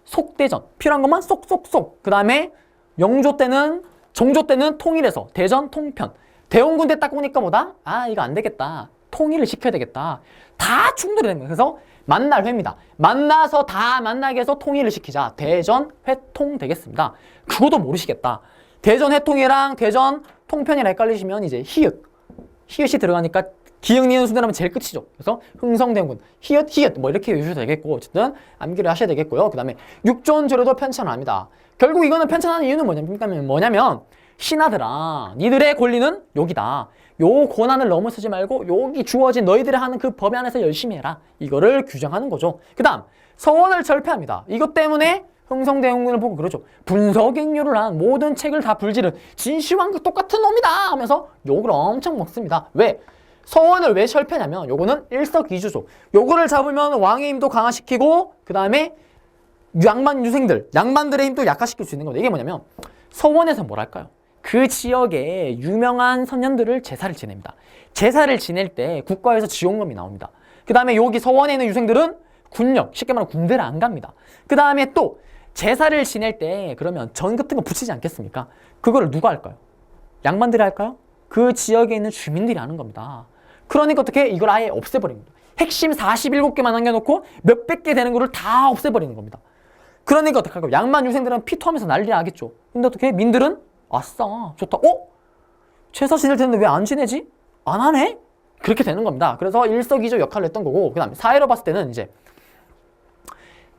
Speaker 1: 속대전. 필요한 것만 쏙쏙쏙. 그 다음에 정조 때는 통일해서 대전 통편. 대원군 때 딱 오니까 뭐다? 이거 안 되겠다. 통일을 시켜야 되겠다. 다 충돌이 됩니다. 그래서 만날 회입니다. 만나서 다 만나게 해서 통일을 시키자. 대전 회통 되겠습니다. 그것도 모르시겠다. 대전 회통이랑 대전 통편이랑 헷갈리시면 이제 히읗이 들어가니까 기역, 니은, 순대라면 제일 끝이죠. 그래서 흥성대원군 히읗 뭐 이렇게 외우셔도 되겠고 어쨌든 암기를 하셔야 되겠고요. 그 다음에 육존조례도 편찬을 합니다. 결국 이거는 편찬하는 이유는 뭐냐면 신하들아 니들의 권리는 여기다. 요 권한을 넘어서지 말고 여기 주어진 너희들이 하는 그 범위 안에서 열심히 해라. 이거를 규정하는 거죠. 그 다음 서원을 절폐합니다. 이것 때문에 흥성대원군을 보고 그러죠. 분서갱유를 한 모든 책을 다 불지른 진시황과 똑같은 놈이다 하면서 욕을 엄청 먹습니다. 왜? 서원을 왜 절폐냐면 요거는 일석이조죠. 요거를 잡으면 왕의 힘도 강화시키고 그 다음에 양반들의 힘도 약화시킬 수 있는 건데 이게 뭐냐면 서원에서 뭐랄까요? 그 지역에 유명한 선현들을 제사를 지냅니다. 제사를 지낼 때 국가에서 지원금이 나옵니다. 그 다음에 여기 서원에 있는 유생들은 군력, 쉽게 말하면 군대를 안 갑니다. 그 다음에 또 제사를 지낼 때 그러면 전 같은 거 붙이지 않겠습니까? 그거를 누가 할까요? 양반들이 할까요? 그 지역에 있는 주민들이 하는 겁니다. 그러니까 어떻게 이걸 아예 없애버립니다. 핵심 47개만 남겨놓고 몇백 개 되는 거를 다 없애버리는 겁니다. 그러니까 어떻게 할까요? 양반 유생들은 피토하면서 난리 나겠죠. 근데 어떻게 민들은 아싸 좋다. 제사 지낼 텐데 왜 안 지내지? 안 하네? 그렇게 되는 겁니다. 그래서 일석이조 역할을 했던 거고 그 다음에 사회로 봤을 때는 이제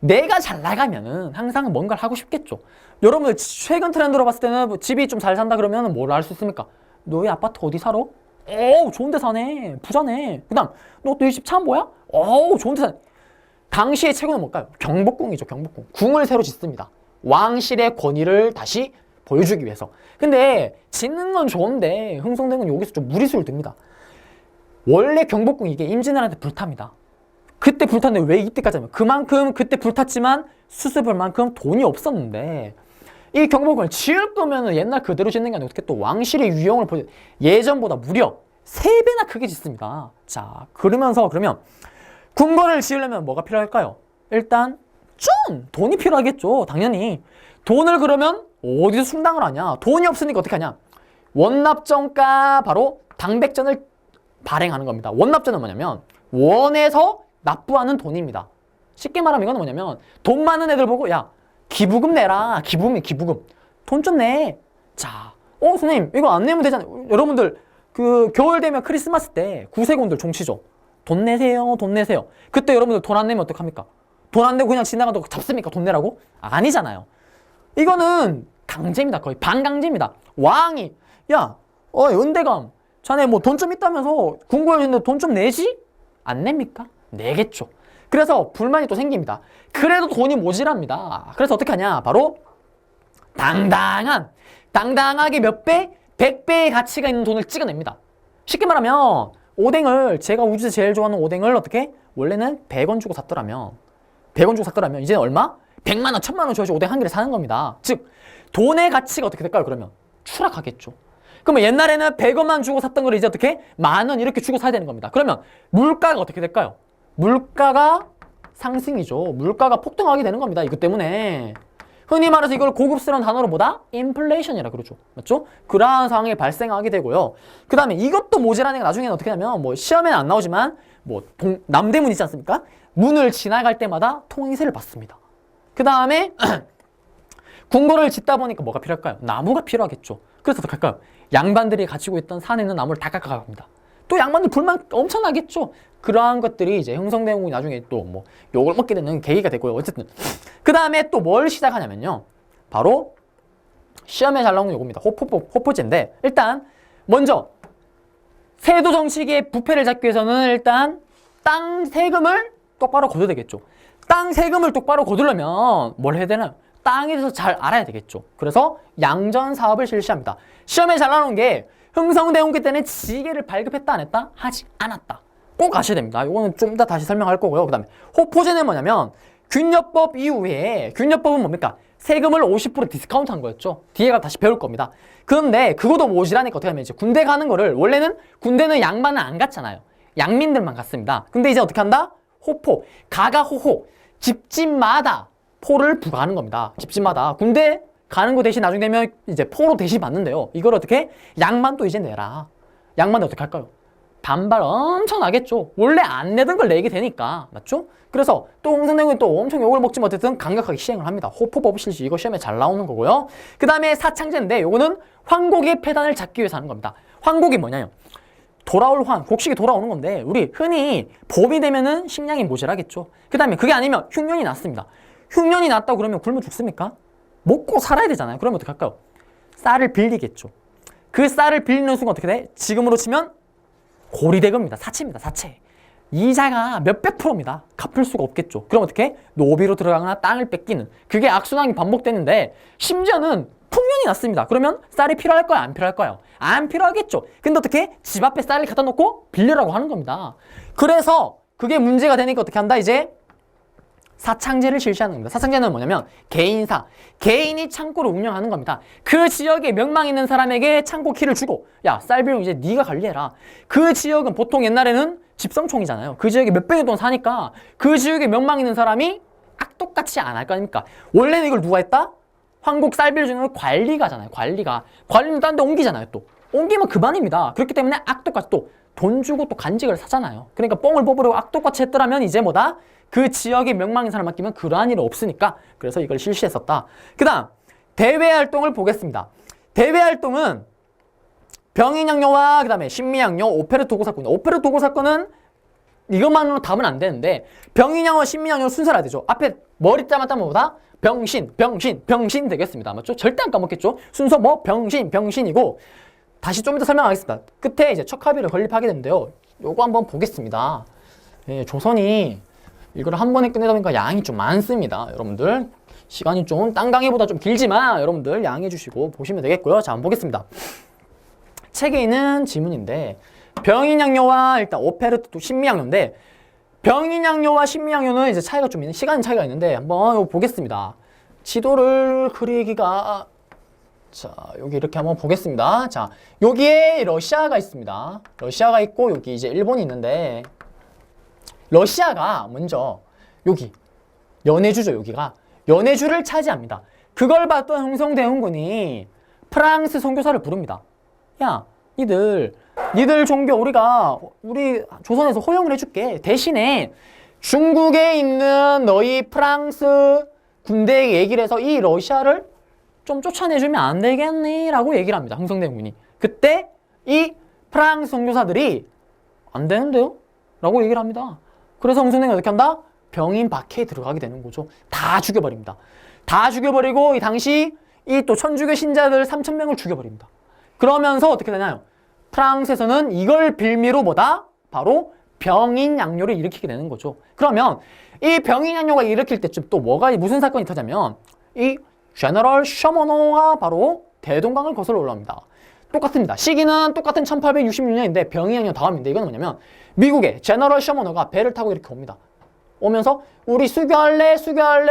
Speaker 1: 내가 잘 나가면은 항상 뭔가를 하고 싶겠죠. 여러분들 최근 트렌드로 봤을 때는 뭐 집이 좀 잘 산다 그러면 뭘 알 수 있습니까? 너희 아파트 어디 살아? 좋은 데 사네. 부자네. 그 다음 너희 집 차 뭐야? 좋은 데 사네. 당시의 최고는 뭘까요? 경복궁이죠. 경복궁. 궁을 새로 짓습니다. 왕실의 권위를 다시 보여주기 위해서. 근데 짓는 건 좋은데 흥성대원군 여기서 좀 무리수를 둡니다. 원래 경복궁 이게 임진왜란한테 불탑니다. 그때 불탔는데 왜 이때까지 하면 그만큼 그때 불탔지만 수습할 만큼 돈이 없었는데 이 경복궁을 지을 거면 옛날 그대로 짓는 게 아니고 어떻게 또 왕실의 위용을 보여 예전보다 무려 3배나 크게 짓습니다. 자 그러면 궁궐을 지으려면 뭐가 필요할까요? 일단 좀 돈이 필요하겠죠. 당연히 돈을 그러면 어디서 충당을 하냐? 돈이 없으니까 어떻게 하냐? 원납정가 바로 당백전을 발행하는 겁니다. 원납전은 뭐냐면 원에서 납부하는 돈입니다. 쉽게 말하면 이건 뭐냐면 돈 많은 애들 보고 야 기부금 내라. 기부금 돈 좀 내. 자, 선생님 이거 안 내면 되잖아요. 여러분들 그 겨울 되면 크리스마스 때 구세군들 종치죠. 돈 내세요, 돈 내세요. 그때 여러분들 돈 안 내면 어떡합니까? 돈 안 내고 그냥 지나가도 잡습니까? 돈 내라고? 아니잖아요. 이거는 강제입니다. 거의 반강제입니다. 왕이 야, 은대감 자네 뭐 돈 좀 있다면서 궁궐인데 돈 좀 내지? 안 냅니까? 내겠죠. 그래서 불만이 또 생깁니다. 그래도 돈이 모자랍니다. 그래서 어떻게 하냐? 바로 당당하게 몇 배? 100배의 가치가 있는 돈을 찍어냅니다. 쉽게 말하면 오뎅을 제가 우주에서 제일 좋아하는 오뎅을 어떻게? 원래는 100원 주고 샀더라면 100원 주고 샀더라면 이제는 얼마? 100만 원, 1000만 원 줘야지 오뎅 한 개를 사는 겁니다. 즉 돈의 가치가 어떻게 될까요? 그러면 추락하겠죠. 그러면 옛날에는 100원만 주고 샀던 걸 이제 어떻게? 10,000원 이렇게 주고 사야 되는 겁니다. 그러면 물가가 어떻게 될까요? 물가가 상승이죠. 물가가 폭등하게 되는 겁니다. 이것 때문에 흔히 말해서 이걸 고급스러운 단어로 뭐다? 인플레이션이라 그러죠. 맞죠? 그러한 상황이 발생하게 되고요. 그 다음에 이것도 모자라는 게 나중에는 어떻게 하면 뭐 시험에는 안 나오지만 뭐 남대문 있지 않습니까? 문을 지나갈 때마다 통행세를 받습니다. 그 다음에 궁궐을 짓다 보니까 뭐가 필요할까요? 나무가 필요하겠죠. 그래서 어떻게 할까요? 양반들이 가지고 있던 산에 있는 나무를 다 깎아갑니다. 또 양반들 불만 엄청나겠죠. 그러한 것들이 이제 흥성대원군이 나중에 또 뭐 욕을 먹게 되는 계기가 되고요. 어쨌든 그 다음에 또 뭘 시작하냐면요. 바로 시험에 잘 나오는 요겁니다. 호포제인데 일단 먼저 세도 정치계의 부패를 잡기 위해서는 일단 땅 세금을 똑바로 거둬야 되겠죠. 땅 세금을 똑바로 거두려면 뭘 해야 되나요? 땅에 대해서 잘 알아야 되겠죠. 그래서 양전 사업을 실시합니다. 시험에 잘 나오는 게 흥성대원군 때는 지게를 발급했다 안 했다? 하지 않았다. 꼭 아셔야 됩니다. 이거는 좀 이따 다시 설명할 거고요. 그 다음에 호포제는 뭐냐면 균열법 이후에 균열법은 뭡니까? 세금을 50% 디스카운트 한 거였죠. 뒤에가 다시 배울 겁니다. 그런데 그것도 모자라니까 어떻게 하면 이제 군대 가는 거를 원래는 군대는 양반은 안 갔잖아요. 양민들만 갔습니다. 근데 이제 어떻게 한다? 호포, 가가호호, 집집마다 포를 부과하는 겁니다. 집집마다 군대 가는 거 대신 나중에 되면 이제 포로 대신 받는데요. 이걸 어떻게? 양반도 이제 내라. 양반도 어떻게 할까요? 반발 엄청 나겠죠. 원래 안 내던 걸 내게 되니까. 맞죠? 그래서 또 흥성대원군이 또 엄청 욕을 먹지만 어쨌든 강력하게 시행을 합니다. 호포법 실시 이거 시험에 잘 나오는 거고요. 그 다음에 사창제인데 요거는 황곡의 폐단을 잡기 위해서 하는 겁니다. 황곡이 뭐냐요? 돌아올 환, 곡식이 돌아오는 건데 우리 흔히 봄이 되면은 식량이 모자라겠죠. 그 다음에 그게 아니면 흉년이 났습니다. 흉년이 났다고 그러면 굶어 죽습니까? 먹고 살아야 되잖아요. 그러면 어떻게 할까요? 쌀을 빌리겠죠. 그 쌀을 빌리는 순간 어떻게 돼? 지금으로 치면 고리대금입니다. 사채입니다. 사채. 이자가 몇백 프로입니다. 갚을 수가 없겠죠. 그럼 어떻게? 노비로 들어가거나 땅을 뺏기는 그게 악순환이 반복되는데 심지어는 풍년이 났습니다. 그러면 쌀이 필요할까요? 안 필요할까요? 안 필요하겠죠. 근데 어떻게? 집 앞에 쌀을 갖다 놓고 빌려라고 하는 겁니다. 그래서 그게 문제가 되니까 어떻게 한다? 이제 사창제를 실시하는 겁니다. 사창제는 뭐냐면 개인사, 개인이 창고를 운영하는 겁니다. 그 지역에 명망 있는 사람에게 창고 키를 주고 야, 쌀 비용 이제 네가 관리해라. 그 지역은 보통 옛날에는 집성총이잖아요. 그 지역에 몇백년 동안 사니까 그 지역에 명망 있는 사람이 악독같이 안 할 거 아닙니까? 원래는 이걸 누가 했다? 황국 쌀 빌려주는 걸 관리가잖아요. 관리는 딴 데 옮기잖아요. 또 옮기면 그만입니다. 그렇기 때문에 악독같이 또 돈 주고 또 간직을 사잖아요. 그러니까 뽕을 뽑으려고 악독같이 했더라면 이제 뭐다? 그 지역에 명망인 사람 맡기면 그러한 일은 없으니까 그래서 이걸 실시했었다. 그 다음 대외활동을 보겠습니다. 대외활동은 병인양요와 그 다음에 신미양요, 오페르 도구 사건. 오페르 도구 사건은 이것만으로 답은 안 되는데 병인양요와 신미양요 순서를 해야 되죠. 앞에 머리 따만 따면 뭐다? 병신 되겠습니다. 맞죠? 절대 안 까먹겠죠? 순서 뭐 병신이고 다시 좀 이따 설명하겠습니다. 끝에 이제 척합의를 건립하게 되는데요. 요거 한번 보겠습니다. 예, 조선이 이걸 한 번에 끝내다 보니까 양이 좀 많습니다. 여러분들 시간이 좀 딴 강의보다 좀 길지만 여러분들 양해해 주시고 보시면 되겠고요. 자, 한번 보겠습니다. 책에 있는 지문인데 병인양요와 일단 오페르트 신미양요인데 병인양요와 신미양요는 이제 차이가 좀 있는 시간 차이가 있는데 한번 이거 보겠습니다. 지도를 그리기가 자, 여기 이렇게 한번 보겠습니다. 자, 여기에 러시아가 있습니다. 러시아가 있고 여기 이제 일본이 있는데 러시아가 먼저 여기 연해주죠. 여기가 연해주를 차지합니다. 그걸 봤던 흥성대원군이 프랑스 선교사를 부릅니다. 야, 니들 종교 우리 조선에서 허용을 해줄게. 대신에 중국에 있는 너희 프랑스 군대에게 얘기를 해서 이 러시아를 좀 쫓아내주면 안 되겠니? 라고 얘기를 합니다. 흥성대원군이. 그때 이 프랑스 선교사들이 안 되는데요? 라고 얘기를 합니다. 그래서 홍성대공이 어떻게 한다? 병인 박해에 들어가게 되는 거죠. 다 죽여버립니다. 다 죽여버리고 이 당시 이 또 천주교 신자들 3,000명을 죽여버립니다. 그러면서 어떻게 되나요? 프랑스에서는 이걸 빌미로 뭐다? 바로 병인 양요를 일으키게 되는 거죠. 그러면 이 병인 양요가 일으킬 때쯤 또 무슨 사건이 터지냐면 이 제너럴 셔머너가 바로 대동강을 거슬러 올라옵니다. 똑같습니다. 시기는 똑같은 1866년인데 병인 양요 다음인데 이건 뭐냐면 미국의 제너럴 셔머너가 배를 타고 이렇게 옵니다. 오면서 우리 수교할래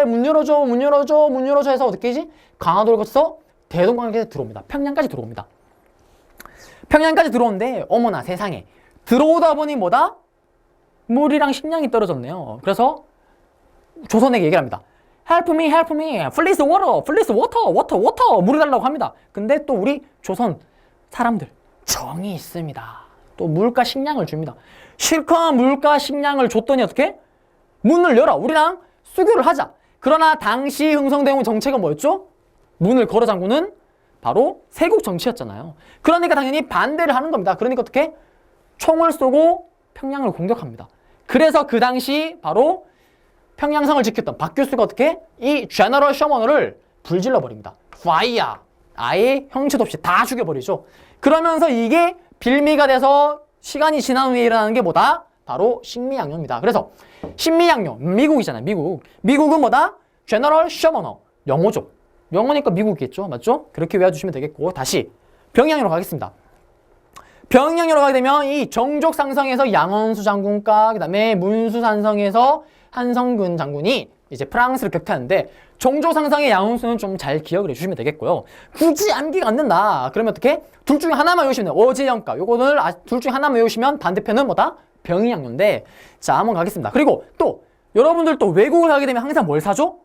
Speaker 1: 문 열어줘 해서 어떻게 하지? 강화도를 거쳐서 대동강에 들어옵니다. 평양까지 들어옵니다. 평양까지 들어오는데 어머나 세상에 들어오다 보니 뭐다? 물이랑 식량이 떨어졌네요. 그래서 조선에게 얘기를 합니다. Help me, please water, 물을 달라고 합니다. 근데 또 우리 조선 사람들 정이 있습니다. 또 물과 식량을 줍니다. 실컷 물과 식량을 줬더니 어떻게? 문을 열어. 우리랑 수교를 하자. 그러나 당시 흥성대원 정책은 뭐였죠? 문을 걸어 잠그는 바로 세국 정치였잖아요. 그러니까 당연히 반대를 하는 겁니다. 그러니까 어떻게? 총을 쏘고 평양을 공격합니다. 그래서 그 당시 바로 평양성을 지켰던 박 교수가 어떻게? 이 제너럴 셔머너를 불질러 버립니다. 파이어! 아예 형체도 없이 다 죽여버리죠. 그러면서 이게 빌미가 돼서 시간이 지난 후에 일어나는 게 뭐다? 바로 식미양요입니다. 그래서 식미양요, 미국이잖아요. 미국은 뭐다? 제너럴 셔머너, 영어죠. 영어니까 미국이겠죠. 맞죠? 그렇게 외워주시면 되겠고, 다시 병양요로 가겠습니다. 병양요로 가게 되면 이 정족상성에서 양원수 장군과 그 다음에 문수산성에서 한성근 장군이 이제 프랑스를 격퇴하는데 정족상성의 양원수는 좀 잘 기억을 해주시면 되겠고요. 굳이 암기가 안 된다. 그러면 어떻게? 둘 중에 하나만 외우시면 돼요. 어제영가. 요거는 둘 중에 하나만 외우시면 반대편은 뭐다? 병인양요인데, 자, 한번 가겠습니다. 그리고 또 여러분들 또 외국을 가게 되면 항상 뭘 사죠?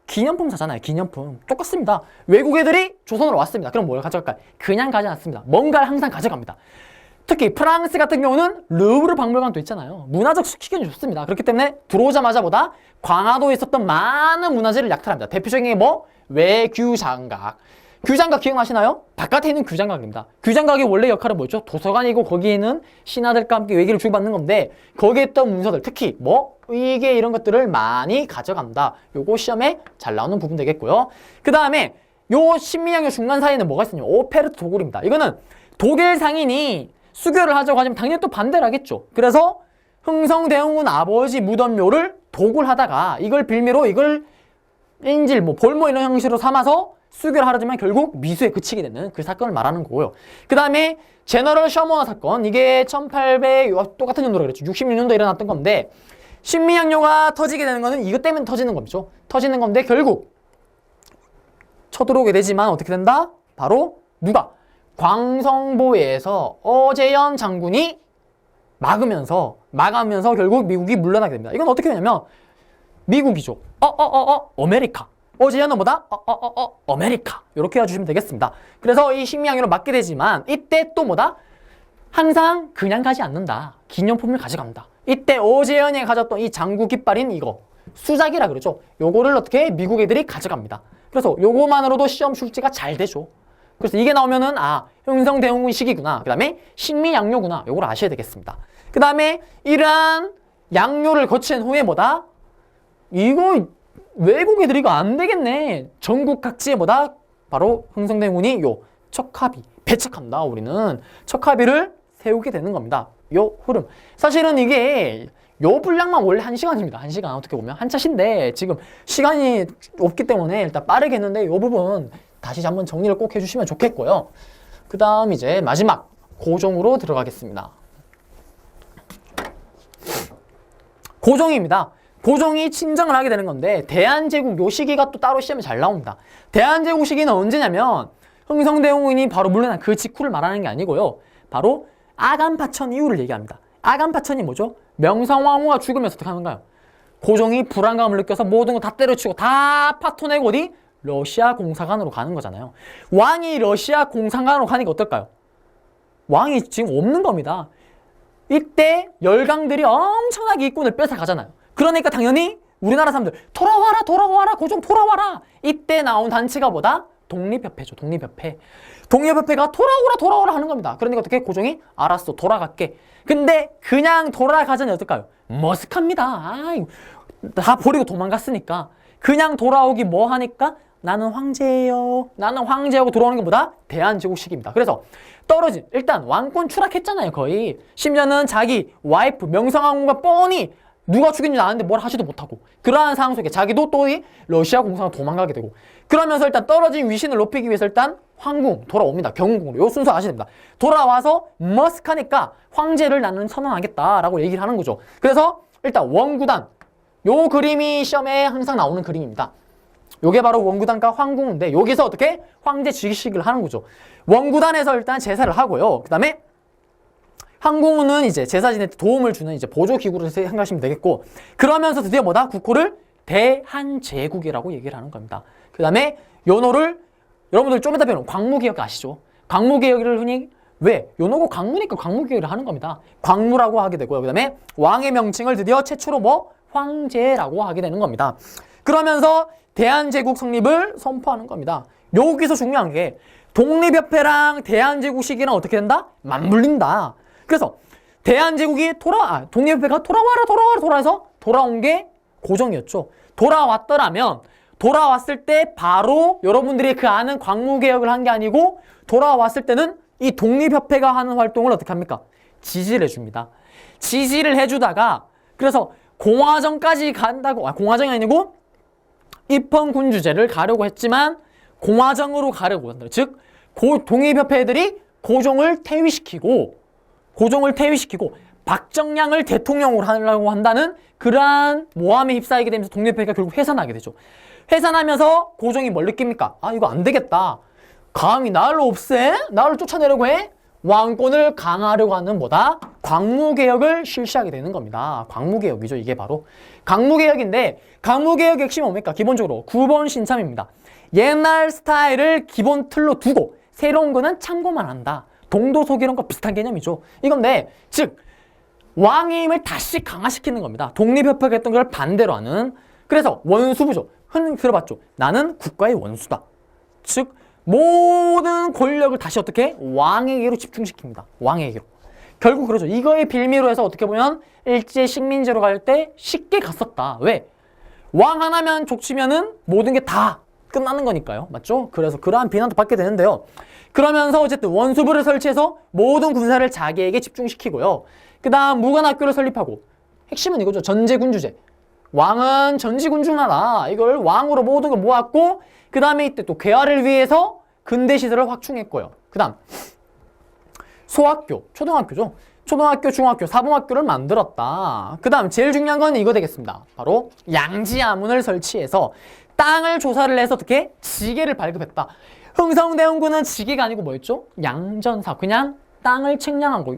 Speaker 1: 기념품 사잖아요. 기념품. 똑같습니다. 외국 애들이 조선으로 왔습니다. 그럼 뭘 가져갈까요? 그냥 가지 않습니다. 뭔가를 항상 가져갑니다. 특히 프랑스 같은 경우는 루브르 박물관도 있잖아요. 문화적 수익이 좋습니다. 그렇기 때문에 들어오자마자 보다 광화도에 있었던 많은 문화재를 약탈합니다. 대표적인 게 뭐? 외규장각. 규장각 기억나시나요? 바깥에 있는 규장각입니다. 규장각의 원래 역할은 뭐였죠? 도서관이고 거기에는 신하들과 함께 얘기를 주고받는 건데 거기에 있던 문서들, 특히 뭐 이게 이런 것들을 많이 가져간다. 요거 시험에 잘 나오는 부분 되겠고요. 그 다음에 요 신미양요 중간 사이에는 뭐가 있었냐면 오페르트 도굴입니다. 이거는 독일 상인이 수교를 하자고 하지만 당연히 또 반대를 하겠죠. 그래서 흥성대원군 아버지 무덤묘를 도굴하다가 이걸 빌미로 이걸 인질, 볼모 이런 형식으로 삼아서 수교를 하려지만 결국 미수에 그치게 되는 그 사건을 말하는 거고요. 그 다음에 제너럴 셔머너 사건, 이게 1800 똑같은 연도로 그랬죠. 66년도에 일어났던 건데 신미양요가 터지게 되는 거는 이것 때문에 터지는 거죠. 터지는 건데 결국 쳐들어오게 되지만 어떻게 된다? 바로 누가? 광성보에서 어제연 장군이 막으면서 결국 미국이 물러나게 됩니다. 이건 어떻게 되냐면 미국이죠. 아메리카. 어제연은 뭐다? 아메리카. 이렇게 해주시면 되겠습니다. 그래서 이 식미양요를 막게 되지만 이때 또 뭐다? 항상 그냥 가지 않는다. 기념품을 가져간다. 이때 어제연이 가졌던 이 장구 깃발인 이거 수작이라 그러죠. 요거를 어떻게 미국 애들이 가져갑니다. 그래서 요거만으로도 시험 출제가 잘 되죠. 그래서 이게 나오면은 흥성대원군 시기구나. 그 다음에 식미양요구나. 요걸 아셔야 되겠습니다. 그 다음에 이러한 양요를 거친 후에 뭐다? 이거 외국 애들이 이거 안 되겠네. 전국 각지에 뭐다? 바로 흥성대원군이 요 척합의, 배척한다. 우리는 척합의를 세우게 되는 겁니다. 요 흐름. 사실은 이게 요 분량만 원래 1시간입니다. 1시간 어떻게 보면 한 차신데 지금 시간이 없기 때문에 일단 빠르게 했는데 요 부분 다시 한번 정리를 꼭 해주시면 좋겠고요. 그 다음 이제 마지막 고종으로 들어가겠습니다. 고종입니다. 고종이 친정을 하게 되는 건데 대한제국 요 시기가 또 따로 시험에 잘 나옵니다. 대한제국 시기는 언제냐면 흥성대원군이 바로 물러난 그 직후를 말하는 게 아니고요. 바로 아간파천 이후를 얘기합니다. 아간파천이 뭐죠? 명성황후가 죽으면서 어떻게 하는가요? 고종이 불안감을 느껴서 모든 거 다 때려치고 다 파토내고 어디? 러시아 공사관으로 가는 거잖아요. 왕이 러시아 공사관으로 가니까 어떨까요? 왕이 지금 없는 겁니다. 이때 열강들이 엄청나게 일꾼을 뺏어 가잖아요. 그러니까 당연히 우리나라 사람들 돌아와라 고종 돌아와라. 이때 나온 단체가 뭐다? 독립협회죠. 독립협회. 독립협회가 돌아오라 하는 겁니다. 그러니까 어떻게 고종이 알았어 돌아갈게. 근데 그냥 돌아가자니 어떨까요? 머쓱합니다. 아이, 다 버리고 도망갔으니까 그냥 돌아오기 뭐 하니까 나는 황제예요. 나는 황제하고 돌아오는 게 뭐다? 대한제국식입니다. 그래서 떨어진 일단 왕권 추락했잖아요. 거의. 심지어는 자기 와이프 명성황후가 뻔히 누가 죽인지 아는데 뭘 하지도 못하고 그러한 상황 속에 자기도 또 이 러시아 공상으로 도망가게 되고 그러면서 일단 떨어진 위신을 높이기 위해서 일단 황궁 돌아옵니다. 경궁으로. 요 순서 아시면 됩니다. 돌아와서 머쓱하니까 황제를 나는 선언하겠다라고 얘기를 하는 거죠. 그래서 일단 원구단 요 그림이 시험에 항상 나오는 그림입니다. 요게 바로 원구단과 황궁인데 여기서 어떻게 황제 즉위식을 하는 거죠. 원구단에서 일단 제사를 하고요. 그 다음에 황궁은 이제 제사진한테 도움을 주는 이제 보조기구로 생각하시면 되겠고 그러면서 드디어 뭐다? 국호를 대한제국이라고 얘기를 하는 겁니다. 그 다음에 연호를 여러분들 좀 이따 배우는 광무개혁 아시죠? 광무개혁을 흔히 왜? 연호고 광무니까 광무개혁을 하는 겁니다. 광무라고 하게 되고요. 그 다음에 왕의 명칭을 드디어 최초로 뭐? 황제라고 하게 되는 겁니다. 그러면서 대한제국 성립을 선포하는 겁니다. 여기서 중요한 게 독립협회랑 대한제국 시기는 어떻게 된다? 맞물린다. 그래서 대한제국이 독립협회가 돌아와서 돌아온 게 고종이었죠. 돌아왔더라면 돌아왔을 때 바로 여러분들이 그 아는 광무개혁을 한 게 아니고 돌아왔을 때는 이 독립협회가 하는 활동을 어떻게 합니까? 지지를 해줍니다. 지지를 해주다가 그래서 공화정까지 간다고 공화정이 아니고 입헌군주제를 가려고 했지만 공화정으로 가려고 한다. 즉 독립협회들이 고종을 퇴위시키고 박정량을 대통령으로 하려고 한다는 그러한 모함에 휩싸이게 되면서 독립협회가 결국 해산하게 되죠. 해산하면서 고종이 뭘 느낍니까? 아 이거 안 되겠다. 감히 나를 없애? 나를 쫓아내려고 해? 왕권을 강화하려고 하는 뭐다? 광무개혁을 실시하게 되는 겁니다. 광무개혁이죠. 이게 바로 광무개혁인데 광무개혁의 핵심이 뭡니까? 기본적으로 9번 신참입니다. 옛날 스타일을 기본 틀로 두고 새로운 거는 참고만 한다. 동도소기론과 비슷한 개념이죠. 이건데 즉 왕의 힘을 다시 강화시키는 겁니다. 독립협회가 했던 걸 반대로 하는. 그래서 원수부죠. 흔히 들어봤죠. 나는 국가의 원수다. 즉 모든 권력을 다시 어떻게? 왕에게로 집중시킵니다. 왕에게로. 결국 그러죠. 이거의 빌미로 해서 어떻게 보면 일제 식민지로 갈 때 쉽게 갔었다. 왜? 왕 하나면 족치면은 모든 게 다 끝나는 거니까요. 맞죠? 그래서 그러한 비난도 받게 되는데요. 그러면서 어쨌든 원수부를 설치해서 모든 군사를 자기에게 집중시키고요. 그 다음 무관학교를 설립하고 핵심은 이거죠. 전제군주제. 왕은 전지군주나라. 이걸 왕으로 모든 걸 모았고 그 다음에 이때 또 괴화를 위해서 근대시설을 확충했고요. 그 다음 소학교, 초등학교죠. 초등학교, 중학교, 사범학교를 만들었다. 그 다음 제일 중요한 건 이거 되겠습니다. 바로 양지아문을 설치해서 땅을 조사를 해서 어떻게? 지게를 발급했다. 흥성대원군은 지게가 아니고 뭐였죠? 양전사. 그냥 땅을 측량한 거.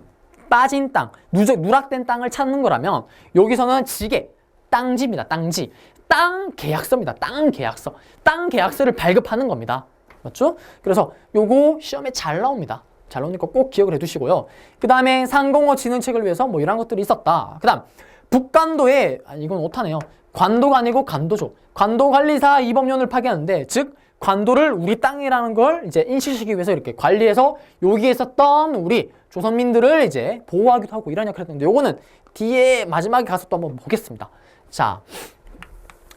Speaker 1: 빠진 땅, 누락된 땅을 찾는 거라면 여기서는 지게, 땅지입니다. 땅지. 땅 계약서입니다. 땅 계약서. 땅 계약서를 발급하는 겁니다. 맞죠? 그래서 요거 시험에 잘 나옵니다. 잘 나오니까 꼭 기억을 해두시고요. 그 다음에 상공어 진흥책을 위해서 뭐 이런 것들이 있었다. 그 다음 북간도에 이건 오타네요. 관도가 아니고 간도죠. 관도관리사 이범련을 파견하는데 즉 관도를 우리 땅이라는 걸 이제 인식시키기 위해서 이렇게 관리해서 여기에 있었던 우리 조선민들을 이제 보호하기도 하고 이런 역할을 했는데 요거는 뒤에 마지막에 가서 또 한번 보겠습니다. 자,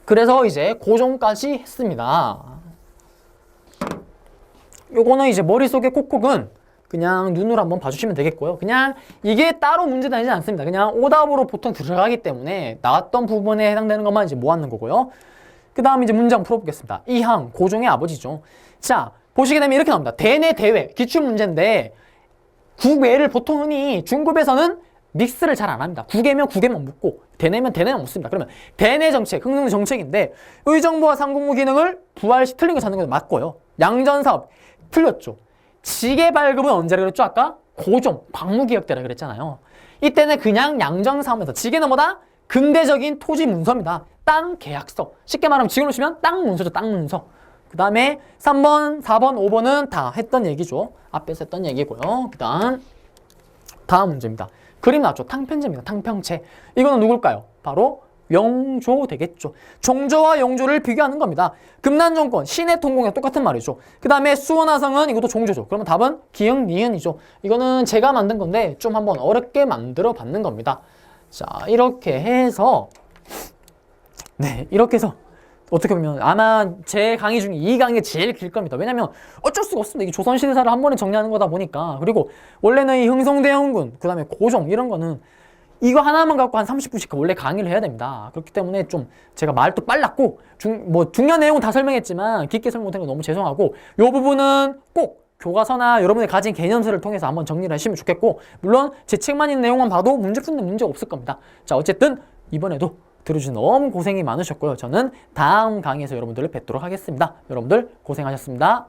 Speaker 1: 그래서 이제 고종까지 했습니다. 요거는 이제 머릿속에 콕콕은 그냥 눈으로 한번 봐주시면 되겠고요. 그냥 이게 따로 문제 되지 않습니다. 그냥 오답으로 보통 들어가기 때문에 나왔던 부분에 해당되는 것만 이제 모았는 거고요. 그 다음 이제 문장 풀어보겠습니다. 이항, 고종의 아버지죠. 자, 보시게 되면 이렇게 나옵니다. 대내 대외, 기출문제인데 국외를 보통 흔히 중급에서는 믹스를 잘 안 합니다. 국외면 국외만 묻고 대내면 대내만 묻습니다. 그러면 대내 정책, 흥능 정책인데 의정부와 상공무 기능을 틀린 거 찾는 건 맞고요. 양전사업 틀렸죠. 지게 발급은 언제라 그랬죠? 아까 고종, 광무개혁 때라 그랬잖아요. 이때는 그냥 양전사업에서 지게는 뭐다? 근대적인 토지 문서입니다. 땅 계약서. 쉽게 말하면 지금으로 치면 땅 문서죠. 땅 문서. 그 다음에 3번, 4번, 5번은 다 했던 얘기죠. 앞에서 했던 얘기고요. 그 다음 문제입니다. 그림 나왔죠. 탕편제입니다. 탕평채. 이거는 누굴까요? 바로 영조 되겠죠. 종조와 영조를 비교하는 겁니다. 금난정권, 신해통공이랑 똑같은 말이죠. 그 다음에 수원화성은 이것도 종조죠. 그러면 답은 기역, 니은이죠. 이거는 제가 만든 건데 좀 한번 어렵게 만들어 봤는 겁니다. 자, 이렇게 해서 네, 이렇게 해서 어떻게 보면 아마 제 강의 중에 이 강의가 제일 길 겁니다. 왜냐면 어쩔 수가 없습니다. 이게 조선시대사를 한 번에 정리하는 거다 보니까. 그리고 원래는 이 흥성대원군, 그 다음에 고종 이런 거는 이거 하나만 갖고 한 30분씩 원래 강의를 해야 됩니다. 그렇기 때문에 좀 제가 말도 빨랐고 중요한 내용은 다 설명했지만 깊게 설명 못한 거 너무 죄송하고 이 부분은 꼭 교과서나 여러분이 가진 개념서를 통해서 한번 정리를 하시면 좋겠고 물론 제 책만 있는 내용만 봐도 문제 푸는 문제 없을 겁니다. 자, 어쨌든 이번에도 들어주셔서 너무 고생이 많으셨고요. 저는 다음 강의에서 여러분들을 뵙도록 하겠습니다. 여러분들 고생하셨습니다.